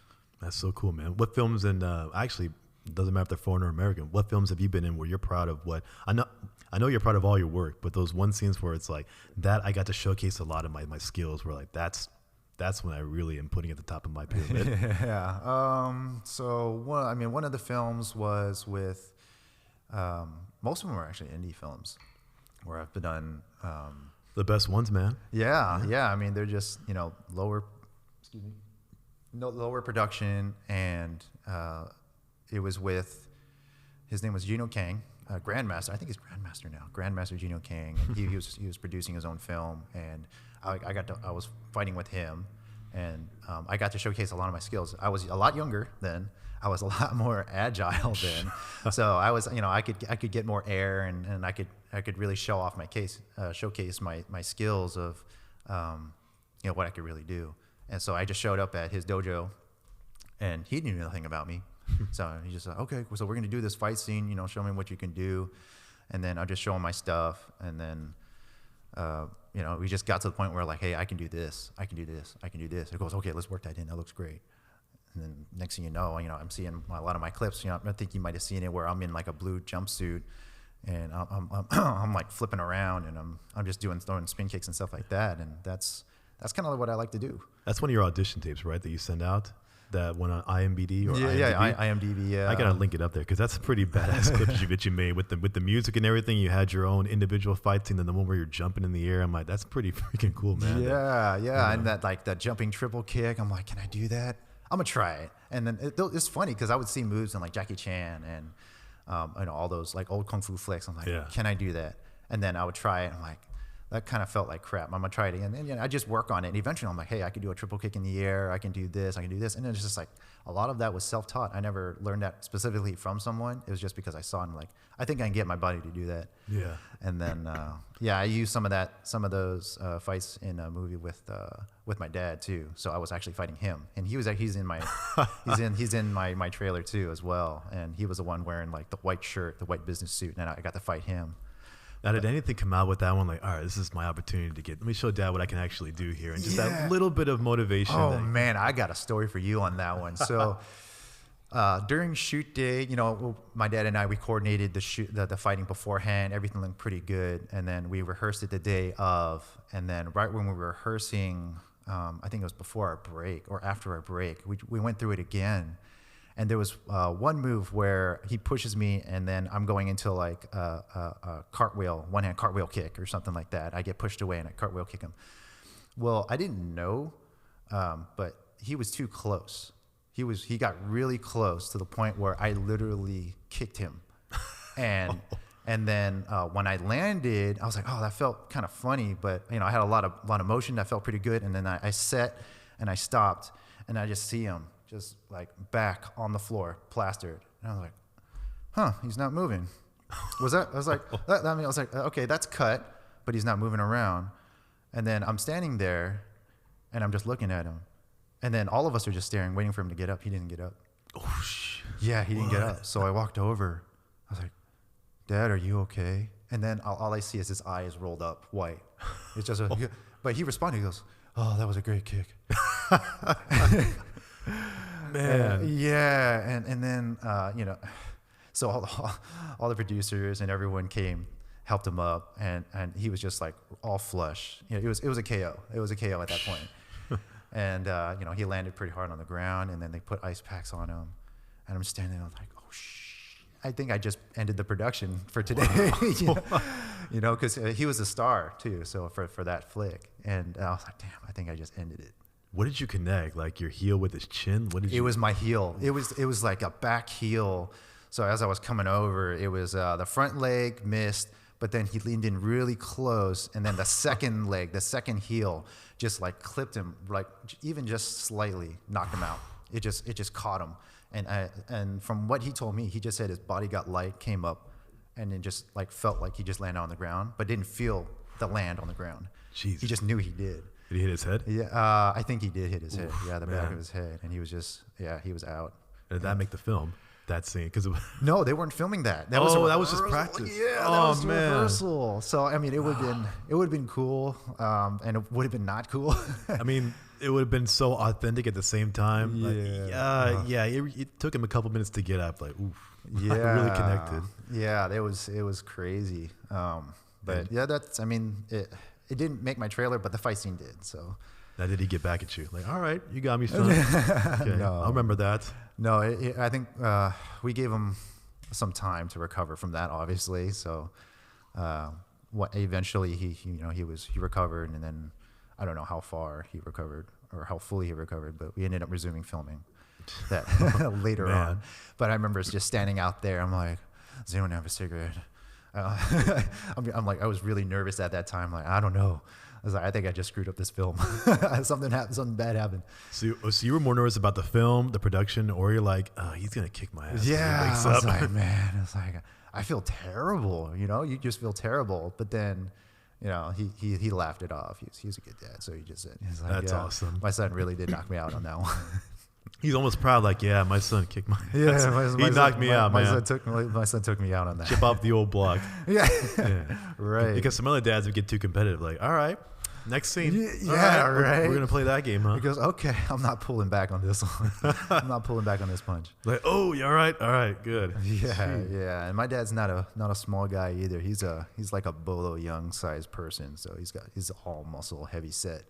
That's so cool, man. What films, and actually, it doesn't matter if they're foreign or American, what films have you been in where you're proud of what? I know you're proud of all your work, but those one scenes where it's like that, I got to showcase a lot of my skills, where like that's when I really am putting at the top of my pyramid. Yeah. So one of the films was with, most of them were actually indie films where I've done, the best ones, man. Yeah. I mean, they're just, you know, lower production, and it was with, his name was Gino Kang, Grandmaster. I think he's Grandmaster now. Grandmaster Gino Kang. And he was producing his own film, and I was fighting with him, and I got to showcase a lot of my skills. I was a lot younger then. I was a lot more agile then, so I was, you know, I could get more air, and I could really show off showcase my skills of, you know, what I could really do. And so I just showed up at his dojo, and he knew nothing about me. So he just said, okay, so we're going to do this fight scene, you know, show me what you can do. And then I'll just show him my stuff. And then, you know, we just got to the point where like, hey, I can do this. I can do this. I can do this. It goes, okay, let's work that in. That looks great. And then next thing you know, I'm seeing a lot of my clips. You know, I think you might have seen it where I'm in like a blue jumpsuit, and I'm like flipping around, and I'm just throwing spin kicks and stuff like that. And that's kind of what I like to do. That's one of your audition tapes, right, that you send out? That one on IMDb or IMDb? Yeah, IMDb, yeah. I got to link it up there because that's a pretty badass clip that you made with the music and everything. You had your own individual fight scene, and the one where you're jumping in the air. I'm like, that's pretty freaking cool, man. Yeah. And that jumping triple kick, I'm like, can I do that? I'm going to try it. And then it's funny because I would see moves in like Jackie Chan and you know, all those like old Kung Fu flicks. I'm like, can I do that? And then I would try it. I'm like, that kind of felt like crap. I'm going to try it again. And you know, I just work on it. And eventually I'm like, hey, I can do a triple kick in the air. I can do this. I can do this. And it's just like a lot of that was self-taught. I never learned that specifically from someone. It was just because I saw it and like, I think I can get my body to do that. Yeah. And then, I used some of those fights in a movie with my dad too. So I was actually fighting him, and he's in my trailer too as well. And he was the one wearing like the white shirt, the white business suit, and I got to fight him. Now, did anything come out with that one? Like, all right, this is my opportunity let me show Dad what I can actually do here. And just that little bit of motivation. Oh, man, I got a story for you on that one. So during shoot day, you know, my dad and I, we coordinated the fighting beforehand. Everything looked pretty good. And then we rehearsed it the day of. And then right when we were rehearsing, I think it was before our break or after our break, we went through it again. And there was one move where he pushes me, and then I'm going into like a cartwheel, one-hand cartwheel kick or something like that. I get pushed away and I cartwheel kick him. Well, I didn't know, but he was too close. He got really close to the point where I literally kicked him. And then when I landed, I was like, oh, that felt kind of funny, but you know, I had a lot of motion that felt pretty good. And then I set and I stopped, and I just see him just like back on the floor, plastered. And I was like, huh, he's not moving. I was like, okay, that's cut, but he's not moving around. And then I'm standing there and I'm just looking at him. And then all of us are just staring, waiting for him to get up. He didn't get up. Oh, shit. Yeah, he didn't get up. So I walked over. I was like, Dad, are you okay? And then all I see is his eyes rolled up white. It's just but he responded. He goes, oh, that was a great kick. Man. And then, you know, so all the producers and everyone came, helped him up, and he was just like all flush. You know, it was a KO. It was a KO at that point. And, you know, he landed pretty hard on the ground, and then they put ice packs on him. And I'm standing there like, oh, I think I just ended the production for today. You know, because he was a star too. So for that flick. And I was like, damn, I think I just ended it. What did you connect? Like your heel with his chin? What did It you? was my heel. It was like a back heel. So as I was coming over, it was the front leg missed, but then he leaned in really close, and then the second leg, the second heel, just like clipped him, like even just slightly knocked him out. It just caught him, and from what he told me, he just said his body got light, came up, and then just like felt like he just landed on the ground, but didn't feel the land on the ground. Jesus. He just knew he did. Did he hit his head? Yeah, I think he did hit his head. Yeah, the back of his head, and he was just he was out. Did that make the film? That scene? Because No, they weren't filming that. that was just practice. Yeah, that Oh, was man. rehearsal. So I mean, it would have been cool, and it would have been not cool. I mean, it would have been so authentic at the same time. Yeah. It took him a couple minutes to get up. Like, oof. Yeah, really connected. Yeah, it was crazy. But yeah, that's. I mean, it didn't make my trailer, but the fight scene did. So. Now, did he get back at you? Like, all right, you got me, son. Okay, No. I'll remember that. No, I think we gave him some time to recover from that, obviously. So, eventually he recovered, and then I don't know how far he recovered or how fully he recovered, but we ended up resuming filming that later on. But I remember just standing out there. I'm like, does anyone have a cigarette? I'm like, I was really nervous at that time. Like, I don't know. I was like, I think I just screwed up this film. Something happened. Something bad happened. So you were more nervous about the film, the production, or you're like, he's gonna kick my ass. Yeah, I was like, man, it's like I feel terrible. You just feel terrible. But then, he laughed it off. He's a good dad, so he just said, he's like, that's awesome. My son really did knock me out on that one. He's almost proud, like, yeah, my son kicked my ass. Yeah, He knocked me out, man. My son took me out on that. Chip off the old block. Yeah, Yeah. right. Because some other dads would get too competitive. Like, all right, next scene. Yeah, all right. right. We're gonna play that game, huh? He goes, okay, I'm not pulling back on this one. I'm not pulling back on this punch. Like, oh, you all right, good. Yeah. And my dad's not a small guy either. He's like a Bolo Young sized person. So he's all muscle, heavy set.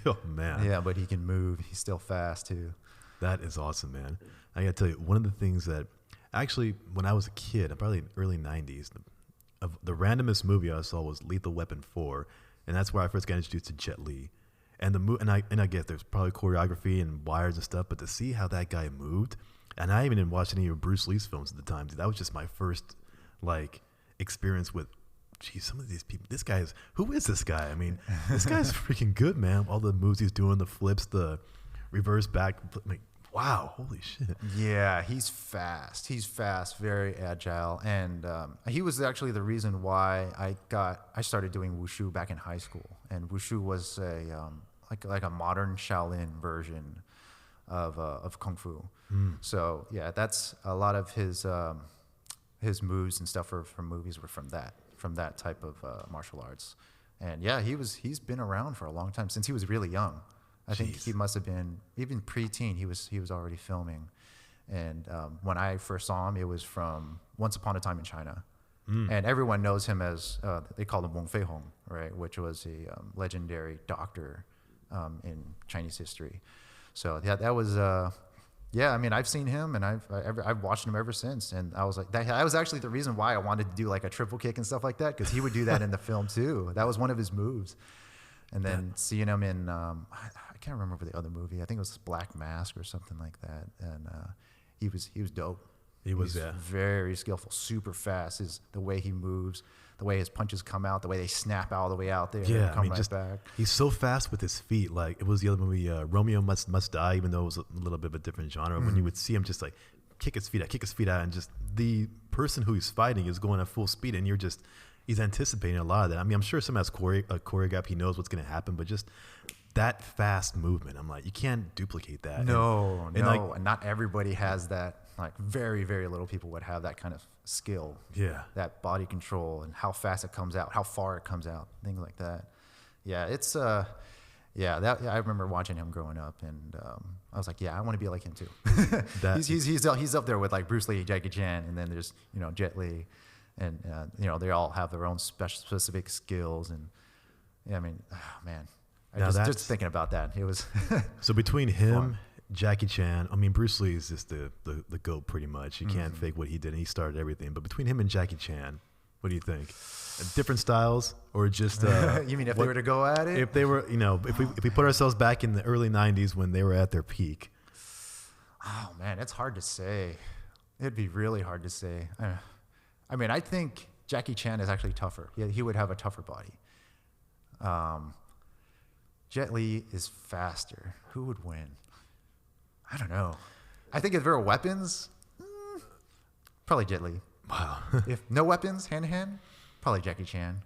Oh man. Yeah, but he can move. He's still fast too. That is awesome, man. I gotta tell you, one of the things that actually, when I was a kid, probably in the early '90s, the randomest movie I saw was Lethal Weapon 4, and that's where I first got introduced to Jet Li. And I get there's probably choreography and wires and stuff, but to see how that guy moved, and I even didn't watch any of Bruce Lee's films at the time. Dude, that was just my first experience with. Geez, some of these people. Who is this guy? I mean, this guy's freaking good, man. All the moves he's doing, the flips, the reverse back. Wow, holy shit. Yeah, he's fast. He's fast, very agile, and he was actually the reason why I started doing wushu back in high school. And wushu was a modern Shaolin version of kung fu. So yeah, that's a lot of his moves and stuff from movies were from that type of martial arts. And yeah, he's been around for a long time, since he was really young. I think he must have been even preteen. He was already filming, and when I first saw him, it was from Once Upon a Time in China, and everyone knows him as they call him Wong Fei Hong, right? Which was a legendary doctor in Chinese history. So yeah, that was I mean, I've seen him, and I've watched him ever since, and I was like, that was actually the reason why I wanted to do like a triple kick and stuff like that, because he would do that in the film too. That was one of his moves. And then seeing him in, I can't remember the other movie. I think it was Black Mask or something like that. And he was dope. He was very skillful, super fast. The way he moves, the way his punches come out, the way they snap all the way out there. Yeah, and come back. He's so fast with his feet. Like, it was the other movie, Romeo Must Die, even though it was a little bit of a different genre. When you would see him just like kick his feet out, and just the person who he's fighting is going at full speed, and he's anticipating a lot of that. I mean, I'm sure someone has choreographed, he knows what's going to happen, but just that fast movement, I'm like, you can't duplicate that. No, and not everybody has that. Like, very, very little people would have that kind of skill. Yeah. That body control and how fast it comes out, how far it comes out, things like that. Yeah, it's I remember watching him growing up, and I was like, yeah, I want to be like him too. He's up there with like Bruce Lee, Jackie Chan, and then there's Jet Li. And they all have their own specific skills, and yeah, I mean, man, just thinking about that, it was so between him, Jackie Chan. I mean, Bruce Lee is just the GOAT pretty much. You can't fake what he did, and he started everything. But between him and Jackie Chan, What do you think? Different styles, or just you mean if they were to go at it? If they were, if we put ourselves back in the early '90s when they were at their peak. Oh man, it's hard to say. It'd be really hard to say. I mean, I think Jackie Chan is actually tougher. Yeah, he would have a tougher body. Jet Li is faster. Who would win? I don't know. I think if there were weapons, probably Jet Li. Wow. If no weapons, hand to hand, probably Jackie Chan.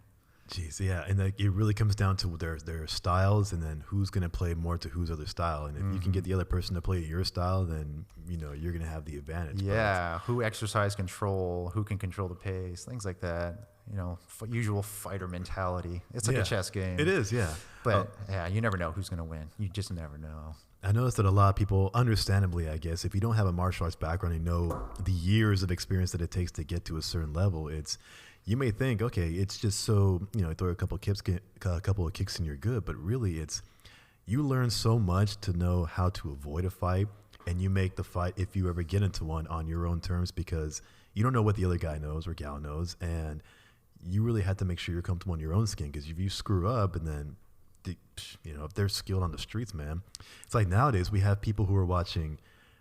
Jeez, yeah, and it really comes down to their styles, and then who's going to play more to whose other style. And if you can get the other person to play your style, then you're going to have the advantage. Yeah, who exercise control, who can control the pace, things like that. Usual fighter mentality. It's like a chess game. It is, yeah. But you never know who's going to win. You just never know. I noticed that a lot of people, understandably, I guess, if you don't have a martial arts background and know the years of experience that it takes to get to a certain level, you may think, okay, it's just so, throw a couple of kicks and you're good. But really, you learn so much to know how to avoid a fight, and you make the fight, if you ever get into one, on your own terms, because you don't know what the other guy knows or gal knows, and you really have to make sure you're comfortable in your own skin, because if you screw up and then, if they're skilled on the streets, man, it's like nowadays we have people who are watching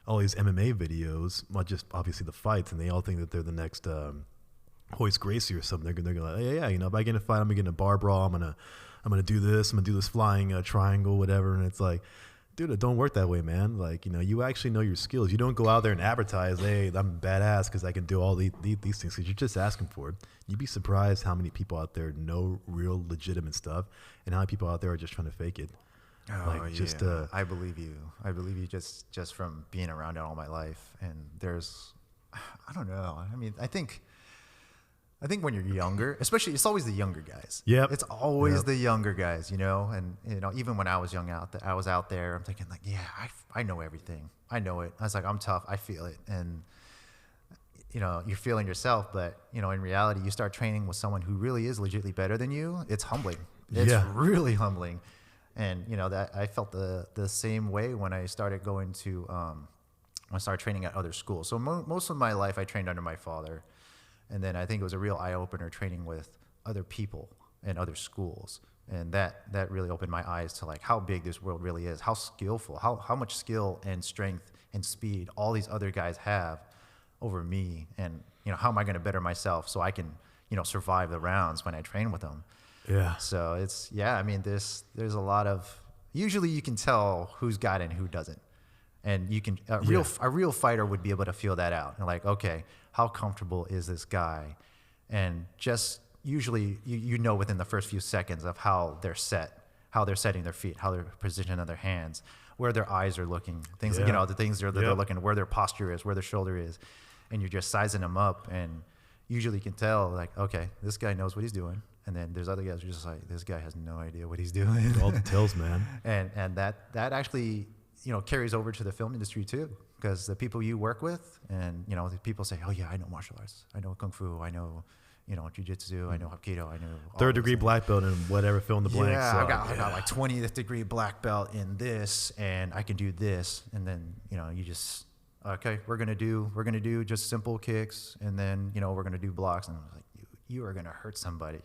all these MMA videos, not just obviously the fights, and they all think that they're the next Hoist Gracie or something. They're going like, yeah, if I get in a fight, I'm gonna get in a bar brawl. I'm gonna do this. I'm gonna do this flying triangle, whatever. And it's like, dude, it don't work that way, man. Like, you actually know your skills. You don't go out there and advertise, hey, I'm badass because I can do all these things, because you're just asking for it. You'd be surprised how many people out there know real legitimate stuff, and how many people out there are just trying to fake it. I believe you. I believe you just from being around it all my life. And I don't know. I mean, I think when you're younger, especially, it's always the younger guys. Yep. It's always the younger guys, and even when I was I was out there, I'm thinking like, yeah, I know everything. I know it. I was like, I'm tough. I feel it. And, you're feeling yourself, but, in reality, you start training with someone who really is legitimately better than you. It's humbling. It's really humbling. And, that I felt the same way when I started going to, when I started training at other schools. So most of my life, I trained under my father. And then I think it was a real eye-opener training with other people and other schools. And that really opened my eyes to like how big this world really is, how skillful, how much skill and strength and speed all these other guys have over me. And, how am I going to better myself so I can, survive the rounds when I train with them. Yeah. So there's a lot of, usually you can tell who's got it and who doesn't. And you can, a real fighter would be able to feel that out. And like, okay, how comfortable is this guy? And just usually within the first few seconds of how they're set, how they're setting their feet, how they're positioning their hands, where their eyes are looking, things, the things that they're looking, where their posture is, where their shoulder is. And you're just sizing them up, and usually you can tell like, okay, this guy knows what he's doing. And then there's other guys who are just like, this guy has no idea what he's doing. All details, man. And that actually, carries over to the film industry too, because the people you work with, and the people say, oh yeah, I know martial arts, I know kung fu, I know jiu-jitsu, I know hapkido, I know third-degree black belt in whatever, fill in the blanks. Yeah, I got like 20th degree black belt in this, and I can do this. And then you just, okay, we're gonna do just simple kicks, and then we're gonna do blocks. And I was like, you are going to hurt somebody,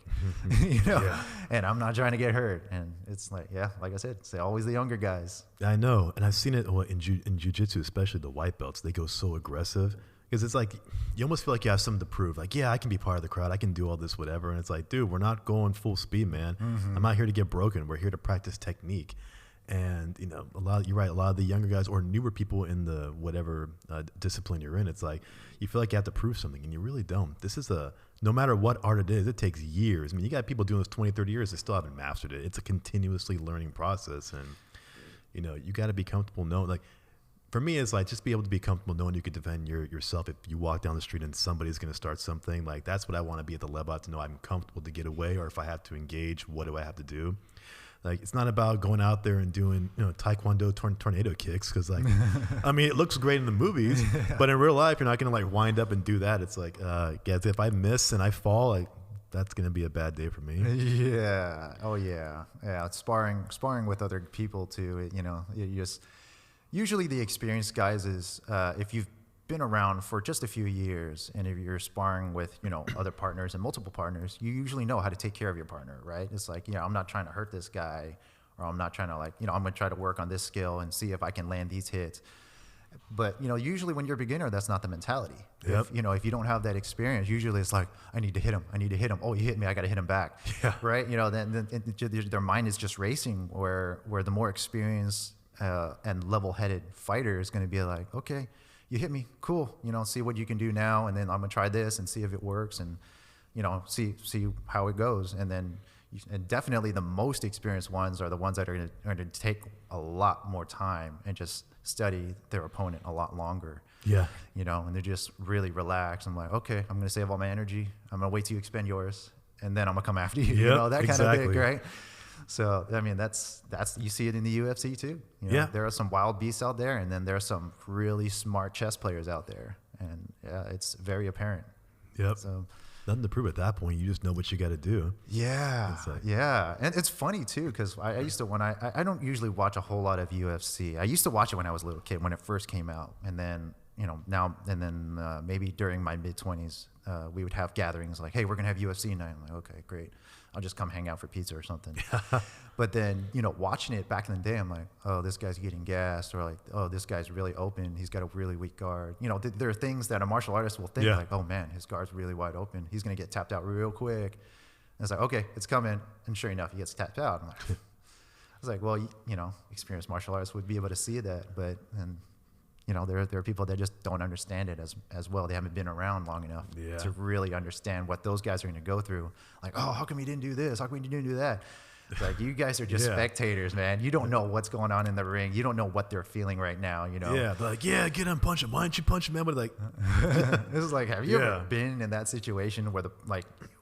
and I'm not trying to get hurt. And it's like, like I said, it's always the younger guys. I know. And I've seen it in jiu-jitsu, especially the white belts. They go so aggressive, because it's like, you almost feel like you have something to prove. Like, yeah, I can be part of the crowd. I can do all this, whatever. And it's like, dude, we're not going full speed, man. I'm not here to get broken. We're here to practice technique. And, you're right, a lot of the younger guys or newer people in the whatever discipline you're in, it's like, you feel like you have to prove something, and you really don't. This is no matter what art it is, it takes years. I mean, you got people doing this 20, 30 years, they still haven't mastered it. It's a continuously learning process. And, you got to be comfortable knowing, like, for me, it's like, just be able to be comfortable knowing you can defend yourself. If you walk down the street and somebody's going to start something, like, that's what I want to be at the level to know I'm comfortable to get away, or if I have to engage, what do I have to do? Like, it's not about going out there and doing, taekwondo tornado kicks, because, like, I mean, it looks great in the movies, but in real life, you're not going to, like, wind up and do that. It's like, guys, if I miss and I fall, like, that's going to be a bad day for me. Yeah. Oh, yeah. Yeah. It's sparring with other people, too. You just, usually the experienced guys is, if you've been around for just a few years, and if you're sparring with, you know, other partners and multiple partners, you usually know how to take care of your partner, right? It's like, you know, I'm not trying to hurt this guy, or I'm not trying to, like, you know, I'm going to try to work on this skill and see if I can land these hits. But, you know, usually when you're a beginner, that's not the mentality. Yep. If, you know, if you don't have that experience, usually it's like, I need to hit him. I need to hit him. Oh, he hit me. I got to hit him back. Yeah. Right? You know, then their mind is just racing, where the more experienced and level-headed fighter is going to be like, okay, you hit me. Cool. You know, see what you can do now. And then I'm going to try this and see if it works, and, you know, see how it goes. And then, and definitely the most experienced ones are the ones that are going to take a lot more time and just study their opponent a lot longer. Yeah. You know, and they're just really relaxed. I'm like, okay, I'm going to save all my energy. I'm going to wait till you expend yours, and then I'm going to come after you. Yep, you know, that kind exactly. of thing, right? So, I mean, that's you see it in the UFC too. You know, Yeah. there are some wild beasts out there, and then there are some really smart chess players out there. And yeah, it's very apparent. Yep. So, nothing to prove at that point. You just know what you got to do. yeah, It's like- yeah, and it's funny too, because I used to, when I don't usually watch a whole lot of UFC. I used to watch it when I was a little kid, when it first came out, and then, you know, now and then maybe during my mid-20s, we would have gatherings like, hey, we're gonna have UFC night. I'm like, okay, great, I'll just come hang out for pizza or something. But then, you know, watching it back in the day, I'm like, oh, this guy's getting gassed, or like, oh, this guy's really open, he's got a really weak guard. You know, there are things that a martial artist will think, Yeah. like, oh man, his guard's really wide open, he's gonna get tapped out real quick. And it's like, okay, it's coming, and sure enough, he gets tapped out. I'm like, I was like, well, you know, experienced martial artists would be able to see that, but, and, you know, there are people that just don't understand it as well. They haven't been around long enough Yeah. to really understand what those guys are going to go through. Like, oh, how come he didn't do this? How come he didn't do that? It's like, you guys are just Yeah. spectators, man. You don't know what's going on in the ring. You don't know what they're feeling right now, you know? Yeah. They're like, yeah, get him, punch him. Why don't you punch him, man? But like, This is like, have you Yeah. ever been in that situation where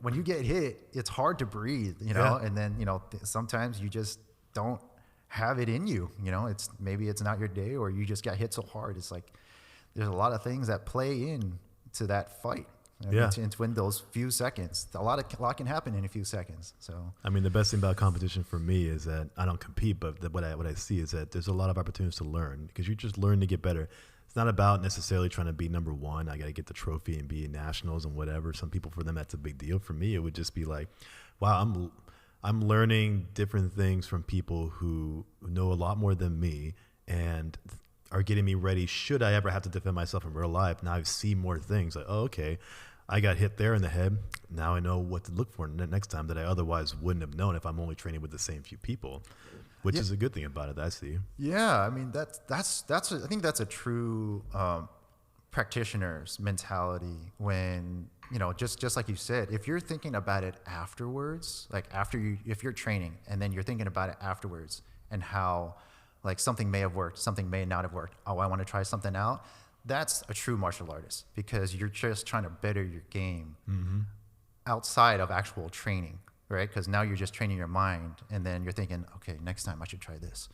when you get hit, it's hard to breathe, you know? Yeah. And then, you know, sometimes you just don't have it in you, you know? Maybe it's not your day, or you just got hit so hard. It's like, there's a lot of things that play in to that fight. Yeah. To win those few seconds. A lot can happen in a few seconds. So, I mean, the best thing about competition for me is that I don't compete, but what I see is that there's a lot of opportunities to learn, because you just learn to get better. It's not about necessarily trying to be number one. I got to get the trophy and be in nationals and whatever. Some people, for them, that's a big deal. For me, it would just be like, wow, I'm learning different things from people who know a lot more than me and are getting me ready should I ever have to defend myself in real life. Now I see more things like, oh, okay, I got hit there in the head. Now I know what to look for next time that I otherwise wouldn't have known if I'm only training with the same few people, which is a good thing about it, I see. yeah, I mean, I think that's a true practitioner's mentality. When, you know, just like you said, if you're thinking about it afterwards, like if you're training and then you're thinking about it afterwards, and how, like, something may have worked, something may not have worked. Oh, I want to try something out. That's a true martial artist, because you're just trying to better your game outside of actual training, right? Because now you're just training your mind, and then you're thinking, okay, next time I should try this.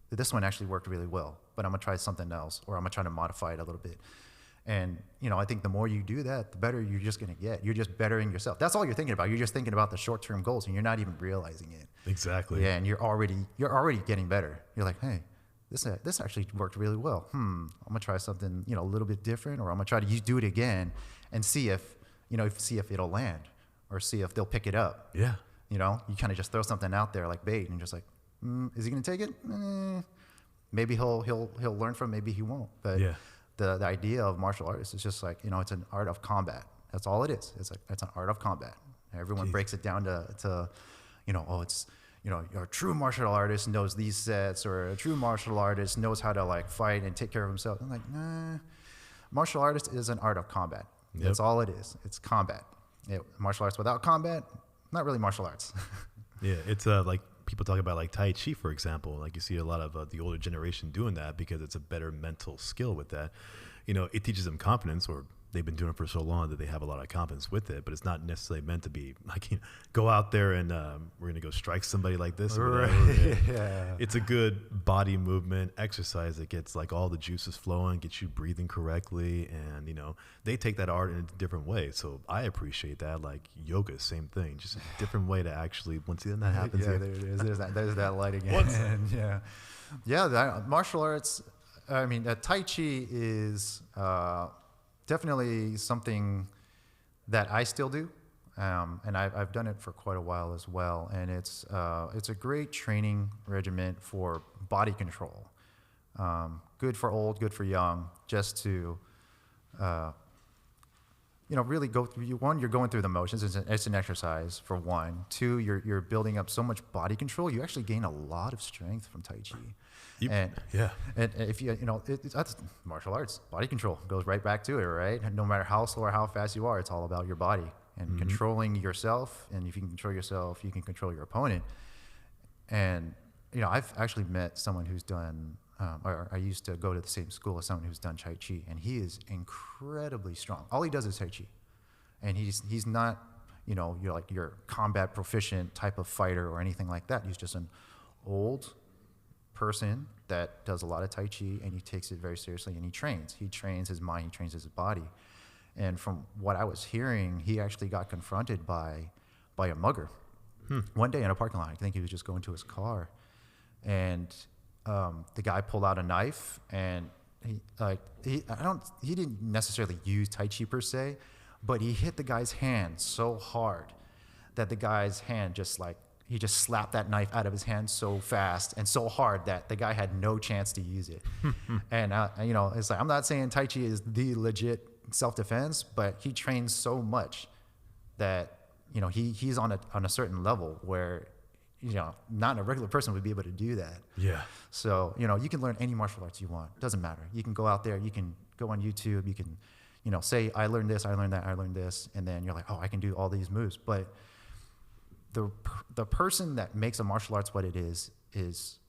This one actually worked really well, but I'm gonna try something else, or I'm gonna try to modify it a little bit. And, you know, I think the more you do that, the better you're just gonna get. You're just bettering yourself. That's all you're thinking about. You're just thinking about the short-term goals, and you're not even realizing it. Exactly. Yeah, and you're already getting better. You're like, hey, this actually worked really well. I'm gonna try something, you know, a little bit different, or I'm gonna try to do it again and see if it'll land, or see if they'll pick it up. Yeah. You know, you kind of just throw something out there like bait, and just like, is he gonna take it? Maybe he'll learn from it, maybe he won't. But Yeah. the idea of martial arts is just like, you know, it's an art of combat. That's all it is. It's an art of combat. Everyone breaks it down to, you know, oh, it's, you know, a true martial artist knows these sets, or a true martial artist knows how to, like, fight and take care of himself. I'm like, nah. Martial artist is an art of combat. Yep. That's all it is. It's combat. Martial arts without combat, not really martial arts. Yeah, it's like people talk about like Tai Chi, for example. Like you see a lot of the older generation doing that because it's a better mental skill with that. You know, it teaches them confidence, or they've been doing it for so long that they have a lot of confidence with it, but it's not necessarily meant to be like, you know, go out there and we're going to go strike somebody like this. Or whatever. Right. Yeah. It's a good body movement exercise that gets like all the juices flowing, gets you breathing correctly. And, you know, they take that art in a different way. So I appreciate that. Like yoga, same thing, just a different way to actually, once again, that happens. Yeah, here. there it is. There's that light again. Yeah. The martial arts, I mean, Tai Chi is definitely something that I still do. And I've done it for quite a while as well. And it's a great training regimen for body control. Good for old, good for young, just to, really go through. One, you're going through the motions. It's an exercise for one. Two, you're building up so much body control. You actually gain a lot of strength from Tai Chi. And if that's martial arts. Body control goes right back to it, right? And no matter how slow or how fast you are, it's all about your body and controlling yourself. And if you can control yourself, you can control your opponent. And I've actually met someone who's done. Or I used to go to the same school as someone who's done Tai Chi, and he is incredibly strong. All he does is Tai Chi, and he's not, you're like your combat proficient type of fighter or anything like that. He's just an old person that does a lot of Tai Chi, and he takes it very seriously, and he trains. He trains his mind, he trains his body. And from what I was hearing, he actually got confronted by a mugger one day in a parking lot. I think he was just going to his car, and the guy pulled out a knife, and he didn't necessarily use Tai Chi per se, but he hit the guy's hand so hard that the guy's hand he just slapped that knife out of his hand so fast and so hard that the guy had no chance to use it. And it's like, I'm not saying Tai Chi is the legit self-defense, but he trains so much that he's on a certain level where not a regular person would be able to do that. Yeah. So, you can learn any martial arts you want. Doesn't matter. You can go out there, you can go on YouTube, you can, say, I learned this, I learned that, I learned this. And then you're like, oh, I can do all these moves. But the person that makes a martial arts what it is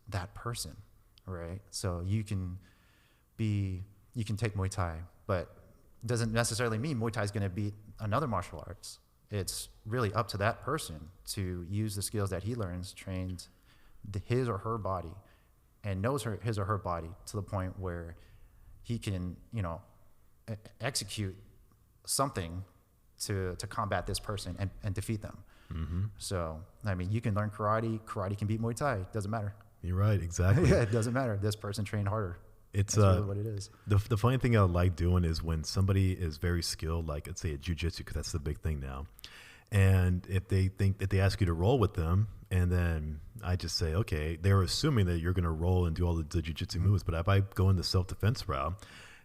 that person, right? So you can take Muay Thai, but it doesn't necessarily mean Muay Thai is going to beat another martial arts. It's really up to that person to use the skills that he learns, trains his or her body, and knows his or her body to the point where he can, execute something to combat this person and defeat them. Mm-hmm. So, I mean, you can learn karate. Karate can beat Muay Thai. It doesn't matter. You're right. Exactly. Yeah, it doesn't matter. This person trained harder. That's really what it is. The funny thing I like doing is when somebody is very skilled, like let's say at jiu-jitsu, because that's the big thing now. And if they think that they ask you to roll with them, and then I just say, okay, they're assuming that you're going to roll and do all the jiu-jitsu moves. But if I go in the self-defense route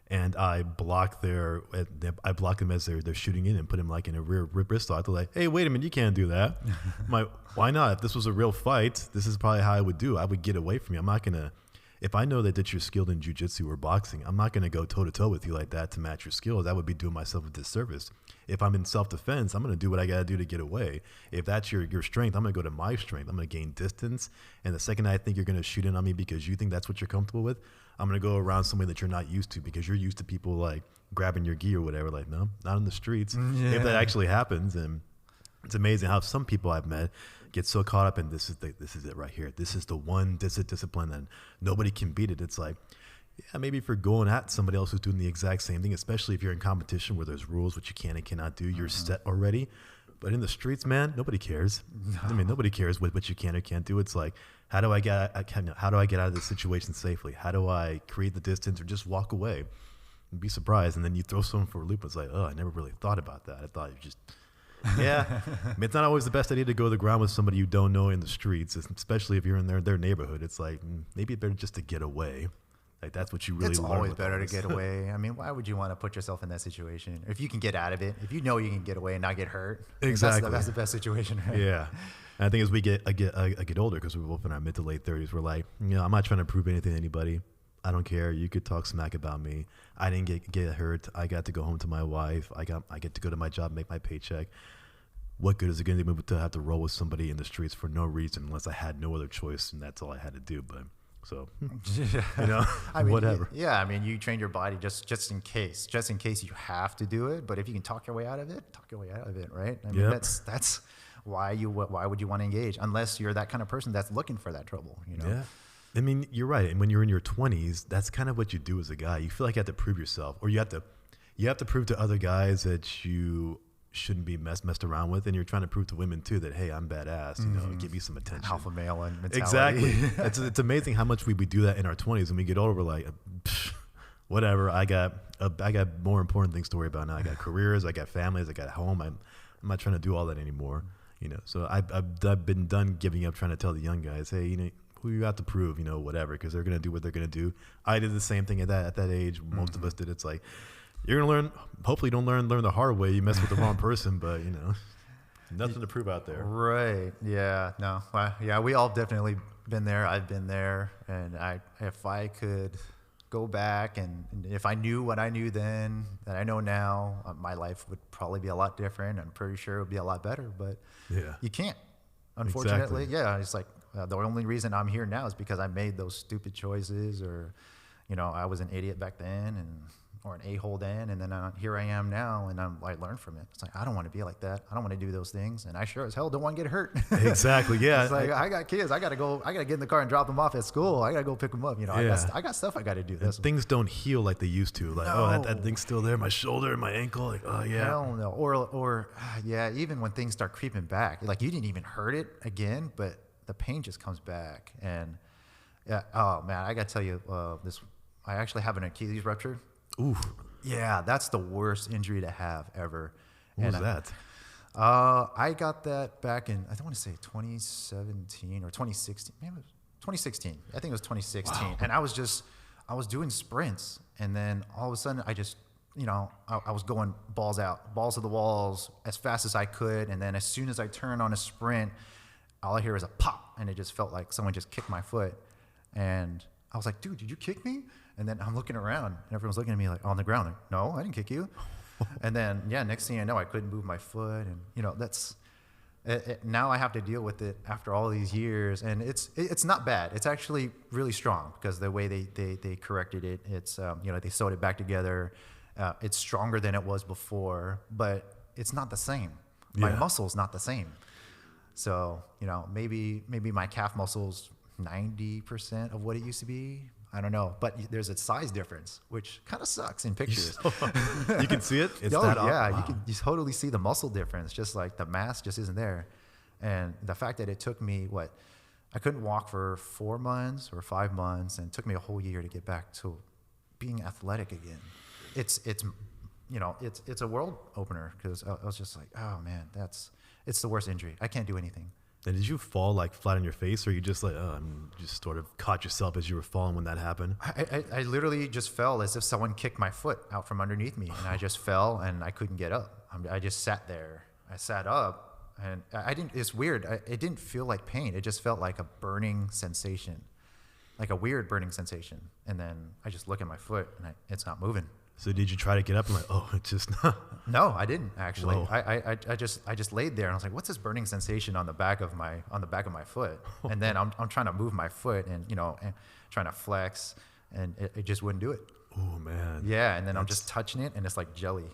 and I block them as they're shooting in and put them like in a rear wrist lock, they're like, hey, wait a minute, you can't do that. I'm like, why not? If this was a real fight, this is probably how I would do. I would get away from you. I'm not going to. If I know that you're skilled in jiu-jitsu or boxing, I'm not going to go toe-to-toe with you like that to match your skills. I would be doing myself a disservice. If I'm in self-defense, I'm going to do what I got to do to get away. If that's your strength, I'm going to go to my strength. I'm going to gain distance. And the second I think you're going to shoot in on me because you think that's what you're comfortable with, I'm going to go around somebody that you're not used to because you're used to people like grabbing your gi or whatever. Like, no, not in the streets. Yeah. If that actually happens. And it's amazing how some people I've met get so caught up in this is it right here. This is the one discipline and nobody can beat it. It's like, yeah, maybe if you're going at somebody else who's doing the exact same thing, especially if you're in competition where there's rules, what you can and cannot do, you're set already. But in the streets, man, nobody cares. No. I mean, nobody cares what you can or can't do. It's like, how do I get out of this situation safely? How do I create the distance or just walk away and be surprised? And then you throw someone for a loop. It's like, oh, I never really thought about that. I thought you just... Yeah, I mean, it's not always the best idea to go to the ground with somebody you don't know in the streets, especially if you're in their neighborhood. It's like maybe better just to get away. Like that's what you really. It's always better to get away. I mean, why would you want to put yourself in that situation if you can get out of it? If you know you can get away and not get hurt, exactly, that's the best situation. Right? Yeah, and I think as we get older, because we're both in our mid to late 30s, we're like, I'm not trying to prove anything to anybody. I don't care. You could talk smack about me. I didn't get hurt. I got to go home to my wife. I get to go to my job, make my paycheck. What good is it going to be to have to roll with somebody in the streets for no reason unless I had no other choice and that's all I had to do? But so, I mean, whatever. Yeah, I mean, you train your body just in case you have to do it. But if you can talk your way out of it, right? I mean, that's why would you want to engage unless you're that kind of person that's looking for that trouble? Yeah. I mean, you're right. And when you're in your 20s, that's kind of what you do as a guy. You feel like you have to prove yourself, or you have to prove to other guys that you shouldn't be messed around with, and you're trying to prove to women too that, hey, I'm badass, give me some attention. Alpha male mentality. Exactly. It's amazing how much we do that in our 20s. When we get older, we're like, whatever. I got more important things to worry about now. I got careers, I got families, I got home. I'm not trying to do all that anymore. So I've been done giving up trying to tell the young guys, hey, who you have to prove, whatever, because they're gonna do what they're gonna do. I did the same thing at that age. Most of us did. It's like you're gonna learn. Hopefully, you don't learn the hard way. You mess with the wrong person, but nothing to prove out there. Right. Yeah. No. Well, yeah. We all definitely been there. I've been there, and if I could go back and if I knew what I knew then that I know now, my life would probably be a lot different. I'm pretty sure it would be a lot better, but you can't. Unfortunately, yeah. It's like the only reason I'm here now is because I made those stupid choices, or I was an idiot back then, or an a-hole then, and then here I am now, and I learned from it. It's like, I don't want to be like that. I don't want to do those things, and I sure as hell don't want to get hurt. Exactly, yeah. It's like, I got kids. I got to get in the car and drop them off at school. I got to go pick them up. I got stuff I got to do. Things don't heal like they used to. Like, no. that thing's still there, my shoulder, my ankle. Like, oh, yeah. Hell no. Or even when things start creeping back, like you didn't even hurt it again, but the pain just comes back. And, oh, man, I got to tell you, I actually have an Achilles rupture. Oof. Yeah, that's the worst injury to have ever. What was that? I got that back in, I don't want to say 2017 or 2016. Maybe it was 2016. I think it was 2016. Wow. And I was doing sprints. And then all of a sudden I just, I was going balls out, balls to the walls as fast as I could. And then as soon as I turn on a sprint, all I hear is a pop. And it just felt like someone just kicked my foot. And I was like, dude, did you kick me? And then I'm looking around, and everyone's looking at me like on the ground. Like, no, I didn't kick you. And then, next thing I know, I couldn't move my foot, and that's now I have to deal with it after all these years, and it's not bad. It's actually really strong because the way they corrected it, it's they sewed it back together. It's stronger than it was before, but it's not the same. My muscle's not the same. So maybe my calf muscle's 90% of what it used to be. I don't know, but there's a size difference, which kind of sucks in pictures. You can see it? It's wow. You totally see the muscle difference, just like the mass just isn't there. And the fact that it took me, I couldn't walk for 4 months or 5 months, and it took me a whole year to get back to being athletic again. It's a world opener, because I was just like, oh man, it's the worst injury. I can't do anything. And did you fall like flat on your face, or you just just sort of caught yourself as you were falling when that happened? I literally just fell as if someone kicked my foot out from underneath me, and I just fell and I couldn't get up. I just sat there. I sat up, and I didn't. It's weird. It didn't feel like pain. It just felt like a burning sensation, like a weird burning sensation. And then I just look at my foot, and it's not moving. So did you try to get up and it's just not? No, I didn't actually. I just laid there and I was like, what's this burning sensation on the back of my foot? And then I'm trying to move my foot and and trying to flex, and it just wouldn't do it. Oh man. Yeah, and then I'm just touching it and it's like jelly.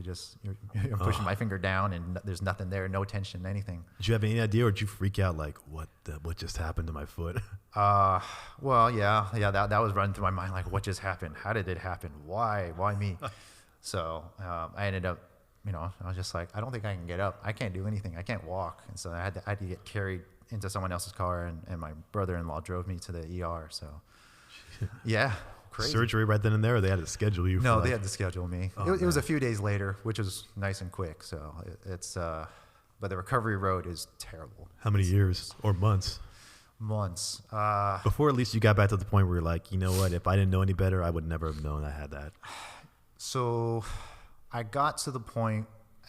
You're pushing my finger down and there's nothing there, no tension, anything. Did you have any idea, or did you freak out like what just happened to my foot? Well, yeah, that was running through my mind, like what just happened? How did it happen? Why me? So I ended up, I was just like, I don't think I can get up. I can't do anything. I can't walk. And so I had to get carried into someone else's car, and my brother-in-law drove me to the ER. So yeah. Crazy. Surgery right then and there, or they had to schedule you? No, they had to schedule me. It was a few days later, which was nice and quick. So it's, but the recovery road is terrible. How many years or months? Months. Before at least you got back to the point where you're like, you know what, if I didn't know any better, I would never have known I had that. So I got to the point,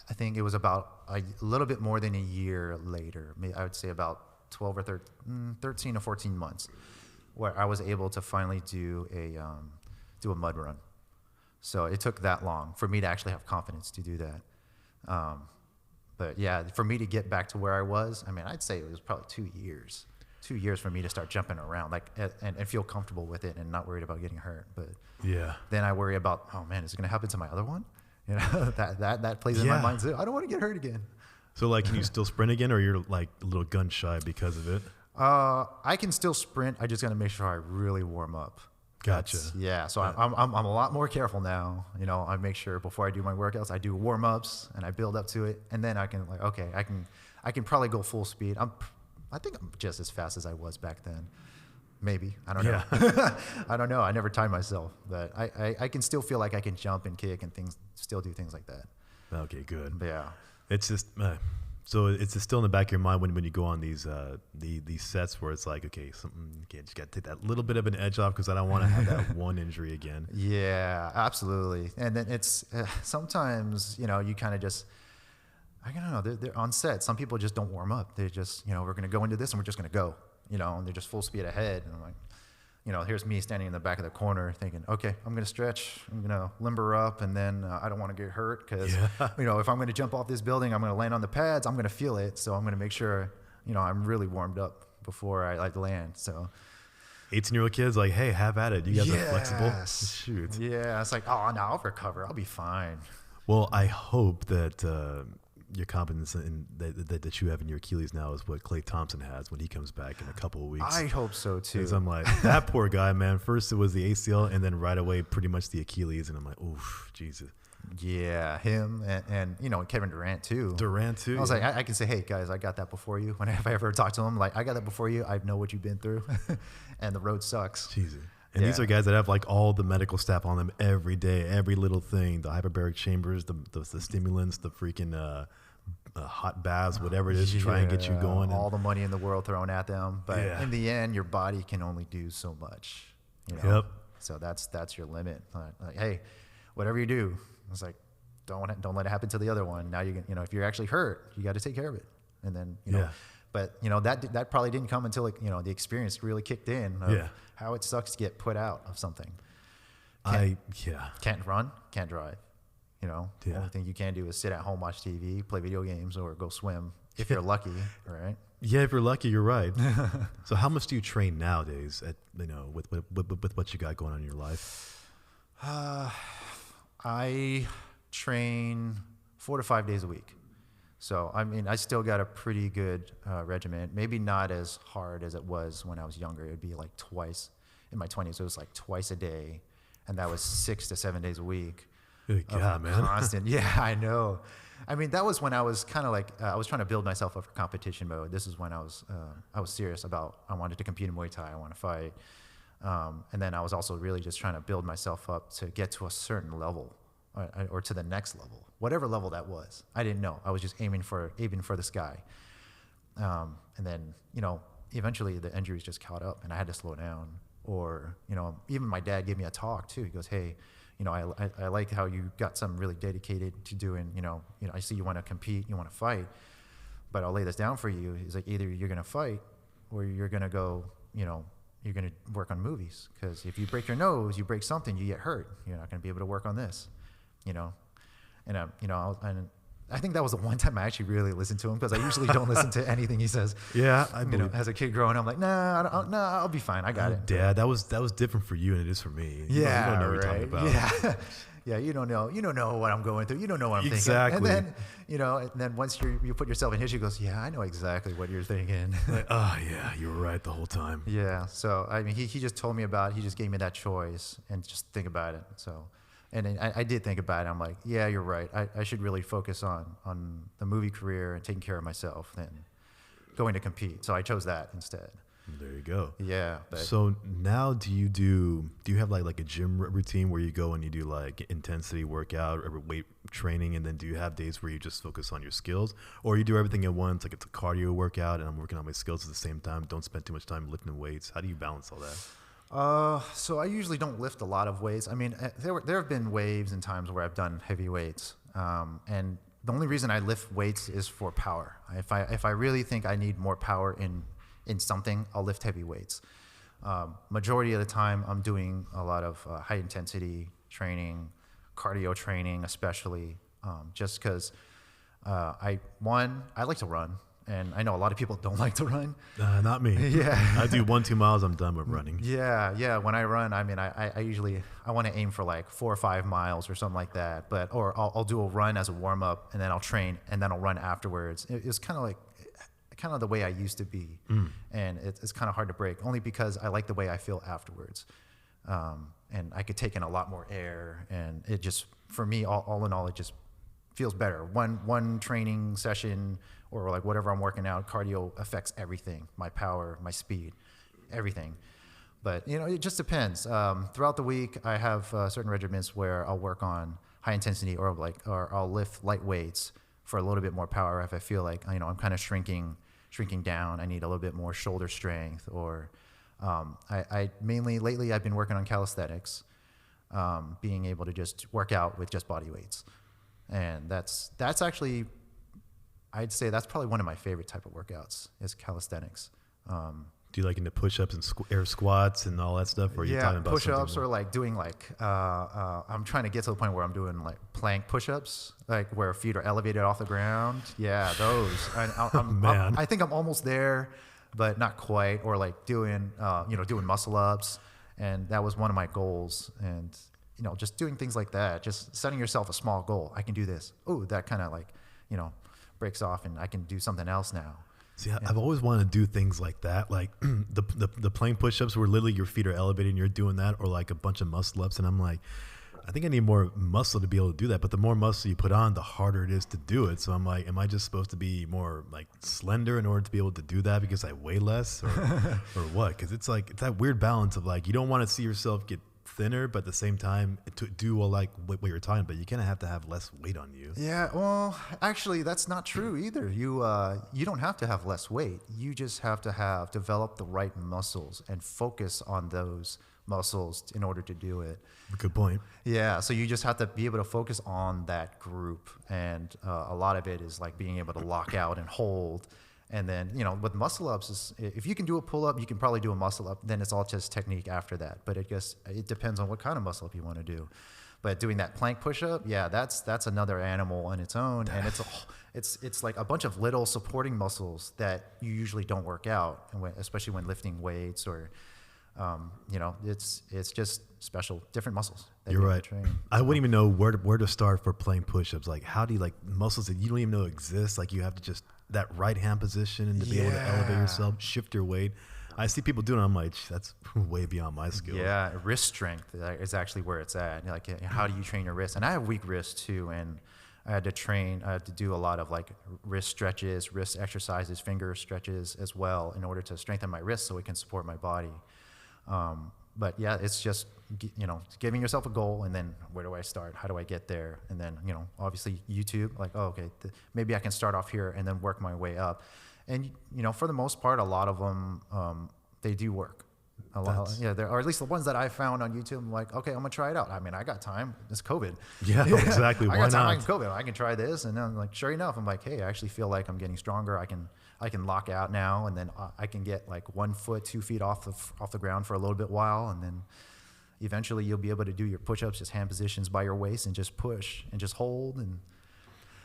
I think it was about a little bit more than a year later. I would say about 12 or 13 or 14 months. Where I was able to finally do a mud run. So it took that long for me to actually have confidence to do that. But yeah, for me to get back to where I was, I'd say it was probably 2 years. 2 years for me to start jumping around, and feel comfortable with it and not worried about getting hurt. But yeah, then I worry about, oh man, is it gonna happen to my other one? That plays in my mind too. I don't want to get hurt again. So can you still sprint again, or you're like a little gun shy because of it? I can still sprint. I just got to make sure I really warm up. Gotcha. So I'm a lot more careful now. I make sure before I do my workouts, I do warm ups and I build up to it, and then I can I can probably go full speed. I think I'm just as fast as I was back then, Maybe. I don't know. I don't know. I never timed myself, but I can still feel like I can jump and kick and still do things like that. Okay, good. But yeah. It's just, so it's just still in the back of your mind when you go on these sets where it's like, okay, just got to take that little bit of an edge off because I don't want to have that one injury again. Yeah, absolutely. And then it's sometimes, you kind of just, I don't know, they're on set. Some people just don't warm up. They just, we're going to go into this and we're just going to go, and they're just full speed ahead. And I'm like, here's me standing in the back of the corner thinking, okay, I'm going to stretch, I'm going to limber up, and then I don't want to get hurt because, if I'm going to jump off this building, I'm going to land on the pads, I'm going to feel it. So I'm going to make sure, I'm really warmed up before I land. So 18-year-old kids like, hey, have at it. You guys are flexible. Shoot. Yeah. It's like, oh, no, I'll recover. I'll be fine. Well, I hope that your confidence in that you have in your Achilles now is what Klay Thompson has when he comes back in a couple of weeks. I hope so too. Because I'm like, that poor guy, man. First it was the ACL, and then right away, pretty much the Achilles, and I'm like, oof, Jesus. Yeah, him and Kevin Durant too. I was like, I can say, hey guys, I got that before you. If I ever talk to him, like, I got that before you. I know what you've been through, and the road sucks. Jesus. And these are guys that have like all the medical staff on them every day, every little thing, the hyperbaric chambers, the stimulants, the freaking hot baths, whatever it is to try and get you going. All the money in the world thrown at them. But in the end, your body can only do so much. Yep. So that's your limit. Like, hey, whatever you do, it's like, don't let it happen to the other one. Now if you're actually hurt, you got to take care of it. And then, but that probably didn't come until the experience really kicked in of how it sucks to get put out of something. Can't run, can't drive. The only thing you can do is sit at home, watch TV, play video games, or go swim if you're lucky, right? Yeah, if you're lucky, you're right. So how much do you train nowadays with what you got going on in your life? I train 4 to 5 days a week. So, I still got a pretty good regimen. Maybe not as hard as it was when I was younger. It would be like twice. In my 20s, it was like twice a day. And that was 6 to 7 days a week. Good God, man. Constant. Yeah, I know. That was when I was kind of like, I was trying to build myself up for competition mode. This is when I was serious about, I wanted to compete in Muay Thai. I want to fight. And then I was also really just trying to build myself up to get to a certain level. Or to the next level, whatever level that was. I didn't know. I was just aiming for the sky. And then, eventually the injuries just caught up and I had to slow down. Or, even my dad gave me a talk too. He goes, hey, I like how you got something really dedicated to doing, I see you want to compete, you want to fight, but I'll lay this down for you. He's like, either you're going to fight or you're going to go, you're going to work on movies. Because if you break your nose, you break something, you get hurt. You're not going to be able to work on this. And I think that was the one time I actually really listened to him because I usually don't listen to anything he says. Yeah, I believe. As a kid growing up, I'm like, nah, I'll be fine. I got it. Dad, that was different for you than it is for me. Yeah, you don't know what you're talking about. Yeah, you don't know what I'm going through. You don't know what I'm exactly. thinking. And then, and then once you put yourself in his shoes, he goes, yeah, I know exactly what you're thinking. Like, oh yeah, you were right the whole time. Yeah. So he just told me he just gave me that choice and just think about it. So. And I did think about it. I'm like, yeah, you're right. I should really focus on the movie career and taking care of myself than going to compete. So I chose that instead. There you go. Yeah. So now do you have like a gym routine where you go and you do like intensity workout or weight training, and then do you have days where you just focus on your skills, or you do everything at once, like it's a cardio workout and I'm working on my skills at the same time, don't spend too much time lifting weights? How do you balance all that? So I usually don't lift a lot of weights. There have been waves and times where I've done heavy weights. And the only reason I lift weights is for power. If I really think I need more power in something, I'll lift heavy weights. Majority of the time, I'm doing a lot of high intensity training, cardio training, especially, just because I like to run. And I know a lot of people don't like to run. Not me. Yeah. I do 1-2 miles, I'm done with running. Yeah. When I run, I usually, I want to aim for like 4 or 5 miles or something like that. Or I'll do a run as a warm up, and then I'll train, and then I'll run afterwards. It's kind of the way I used to be. And it's kind of hard to break, only because I like the way I feel afterwards. And I could take in a lot more air, and it just, for me, all in all, it just feels better. One training session or like whatever I'm working out, cardio affects everything, my power, my speed, everything. But, you know, it just depends. Throughout the week, I have certain regimens where I'll work on high intensity or I'll lift light weights for a little bit more power if I feel like, you know, I'm kind of shrinking down. I need a little bit more shoulder strength. Or I mainly, lately, I've been working on calisthenics, being able to just work out with just body weights. And that's actually, I'd say that's probably one of my favorite type of workouts is calisthenics. Do you like into push-ups and air squats and all that stuff? Or are you talking about push-ups or like doing like, I'm trying to get to the point where I'm doing like plank push-ups, like where feet are elevated off the ground. Yeah, those. I think I'm almost there, but not quite. Or like doing muscle-ups. And that was one of my goals. And, you know, just doing things like that, just setting yourself a small goal. I can do this. Oh, that kind of like, you know, breaks off and I can do something else now. See, I've always wanted to do things like that, like the plank push-ups where literally your feet are elevated and you're doing that, or like a bunch of muscle-ups. And I'm like, I think I need more muscle to be able to do that. But the more muscle you put on, the harder it is to do it. So I'm like, am I just supposed to be more like slender in order to be able to do that because I weigh less, or what? Because it's like, it's that weird balance of like, you don't want to see yourself get thinner, but at the same time to do like what you're talking about, you kind of have to have less weight on you. Yeah, well, actually, that's not true either. You don't have to have less weight. You just have to have developed the right muscles and focus on those muscles in order to do it. Good point. Yeah, so you just have to be able to focus on that group, and a lot of it is like being able to lock out and hold. And then, you know, with muscle ups, if you can do a pull up, you can probably do a muscle up. Then it's all just technique after that. But it depends on what kind of muscle up you want to do. But doing that plank push up, yeah, that's another animal on its own, and it's like a bunch of little supporting muscles that you usually don't work out, and especially when lifting weights or, you know, it's just special different muscles. That You're you right. Train. I wouldn't even know where to start for plank push-ups. Like, how do you like muscles that you don't even know exist? Like, you have to just that right hand position and to be able to elevate yourself, shift your weight. I see people doing it. I'm like, that's way beyond my skills. Yeah, wrist strength is actually where it's at. Like, how do you train your wrist? And I have weak wrists too, and I had to do a lot of like wrist stretches, wrist exercises, finger stretches as well in order to strengthen my wrist so it can support my body. But yeah, it's just, you know, giving yourself a goal, and then where do I start? How do I get there? And then, you know, obviously YouTube, like, oh, okay, maybe I can start off here and then work my way up. And, you know, for the most part, a lot of them, they do work. Or at least the ones that I found on YouTube, I'm like, okay, I'm gonna try it out. I mean, I got time. It's COVID. Yeah, exactly. I got time. I can COVID. I can try this, and then I'm like, sure enough, I'm like, hey, I actually feel like I'm getting stronger. I can lock out now, and then I can get like 1 foot, 2 feet off the ground for a little bit while, and then eventually you'll be able to do your push-ups, just hand positions by your waist, and just push and just hold, and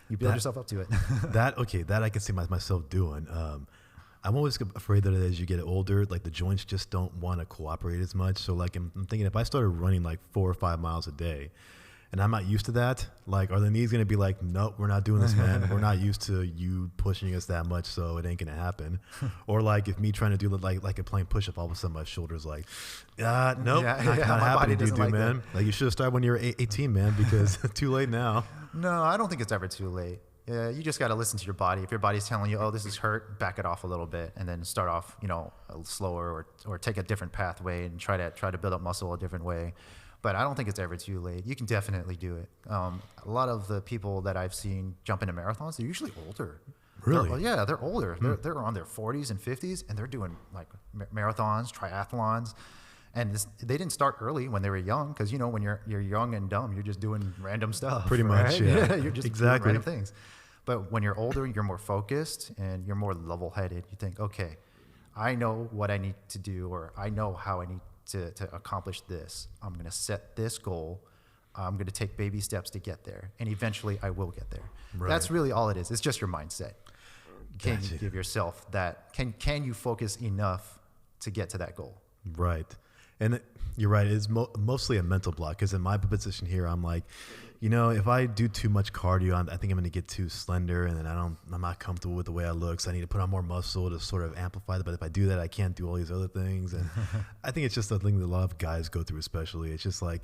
you build yourself up to it. that I can see myself doing. I'm always afraid that as you get older, like the joints just don't want to cooperate as much. So like I'm thinking if I started running like 4 or 5 miles a day, and I'm not used to that, like are the knees going to be like, nope, we're not doing this, man. We're not used to you pushing us that much, so it ain't going to happen. Or like if me trying to do like a plank push-up, all of a sudden my shoulders like, nope, not happening, dude, man. Like you should have started when you were 18, man, because too late now. No, I don't think it's ever too late. Yeah, you just got to listen to your body. If your body's telling you, oh, this is hurt, back it off a little bit, and then start off, you know, slower, or take a different pathway and try to build up muscle a different way. But I don't think it's ever too late. You can definitely do it. A lot of the people that I've seen jump into marathons, they're usually older. Really? They're older. They're on their 40s and 50s, and they're doing like marathons, triathlons. And they didn't start early when they were young, because, you know, when you're young and dumb, you're just doing random stuff. Pretty much, yeah. You're just doing random things. But when you're older, you're more focused and you're more level-headed. You think, okay, I know what I need to do, or I know how I need to accomplish this. I'm going to set this goal. I'm going to take baby steps to get there. And eventually I will get there. Right. That's really all it is. It's just your mindset. Can you give yourself that? Can you focus enough to get to that goal? Right. And you're right. It's mostly a mental block, because in my position here, I'm like, you know, if I do too much cardio, I think I'm going to get too slender, and then I'm not comfortable with the way I look. So I need to put on more muscle to sort of amplify that. But if I do that, I can't do all these other things. And I think it's just a thing that a lot of guys go through, especially. It's just like,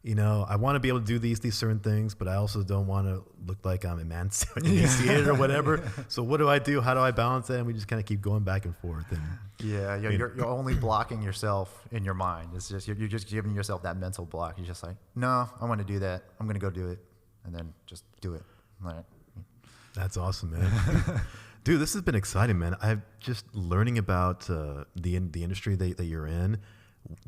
I want to be able to do these certain things, but I also don't want to look like I'm emaciated or whatever. So what do I do? How do I balance that? And we just kind of keep going back and forth. And you're only blocking yourself in your mind. It's just you're just giving yourself that mental block. You're just like, no, I want to do that. I'm going to go do it, and then just do it. Right. That's awesome, man. Dude, this has been exciting, man. I'm just learning about the industry that you're in.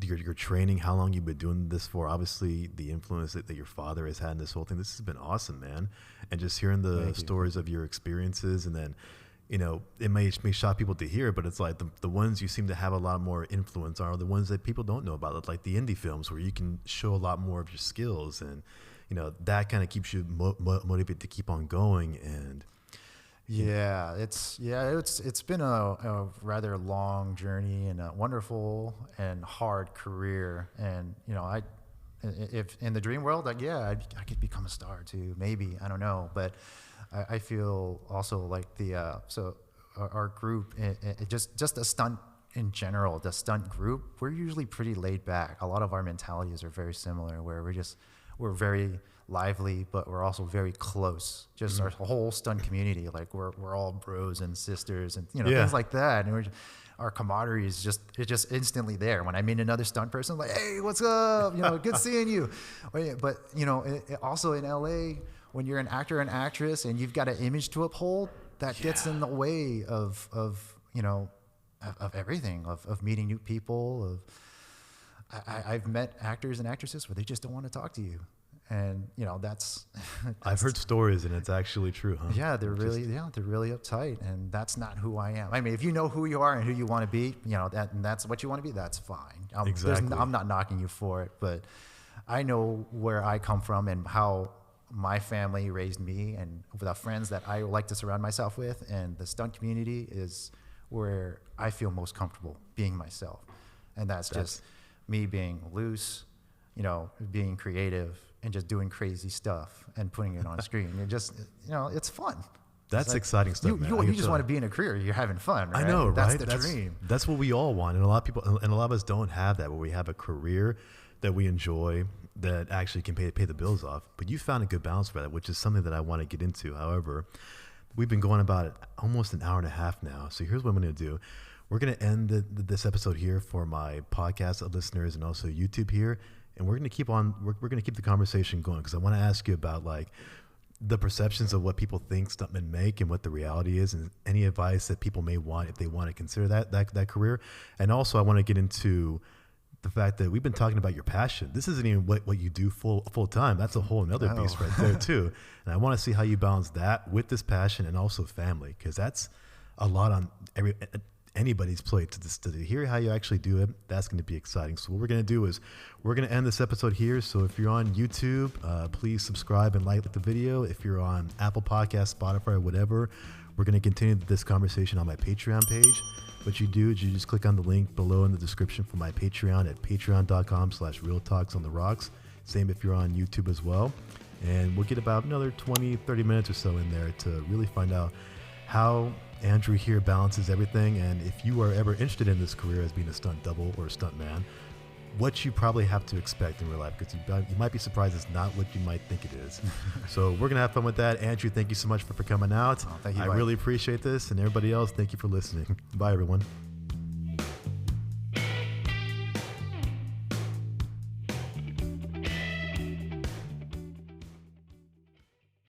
Your training, how long you've been doing this for, obviously the influence that your father has had in this whole thing. This has been awesome, man. And just hearing the stories of your experiences, and then, it may shock people to hear, but it's like the ones you seem to have a lot more influence are the ones that people don't know about, like the indie films where you can show a lot more of your skills, and, that kind of keeps you motivated to keep on going. And it's been a rather long journey and a wonderful and hard career. And if in the dream world, I could become a star too, maybe, I don't know. But I feel also like our group, just a stunt in general, the stunt group, we're usually pretty laid back. A lot of our mentalities are very similar, where we're very lively, but we're also very close. Just our whole stunt community, like we're all bros and sisters, and things like that. And our camaraderie is just instantly there. When I meet another stunt person, I'm like, hey, what's up? Good seeing you. But also in LA, when you're an actor and actress and you've got an image to uphold, that gets in the way of everything, of meeting new people. I've met actors and actresses where they just don't want to talk to you. And that's I've heard stories, and it's actually true, huh? Yeah, they're really uptight, and that's not who I am. I mean, if you know who you are and who you want to be, and that's what you want to be, that's fine. Exactly. I'm not knocking you for it, but I know where I come from and how my family raised me, and the friends that I like to surround myself with, and the stunt community is where I feel most comfortable being myself. And that's just me being loose, being creative, and just doing crazy stuff and putting it on screen. It just, it's fun. That's exciting stuff, man. You just want to be in a career. You're having fun, right? I know, right? That's the dream. That's what we all want. And a lot of people, and a lot of us don't have that, where we have a career that we enjoy that actually can pay the bills off. But you found a good balance for that, which is something that I want to get into. However, we've been going about it almost an hour and a half now. So here's what I'm going to do. We're going to end this episode here for my podcast listeners and also YouTube here. And we're going to keep on, we're going to keep the conversation going, because I want to ask you about like the perceptions of what people think stuntmen make and what the reality is, and any advice that people may want if they want to consider that career. And also I want to get into the fact that we've been talking about your passion. This isn't even what you do full time. That's a whole another beast right there too. And I want to see how you balance that with this passion and also family, because that's a lot on anybody's plate. To hear how you actually do it, that's going to be exciting. So what we're going to do is we're going to end this episode here. So if you're on YouTube, please subscribe and like the video. If you're on Apple Podcasts, Spotify, or whatever, we're going to continue this conversation on my Patreon page. What you do is you just click on the link below in the description for my Patreon at patreon.com/realtalksontherocks. Same if you're on YouTube as well. And we'll get about another 20-30 minutes or so in there to really find out how Andrew here balances everything. And if you are ever interested in this career as being a stunt double or a stunt man, what you probably have to expect in real life, because you might be surprised it's not what you might think it is. So we're going to have fun with that. Andrew, thank you so much for coming out. Thank you, I really appreciate this. And everybody else, thank you for listening. Bye, everyone.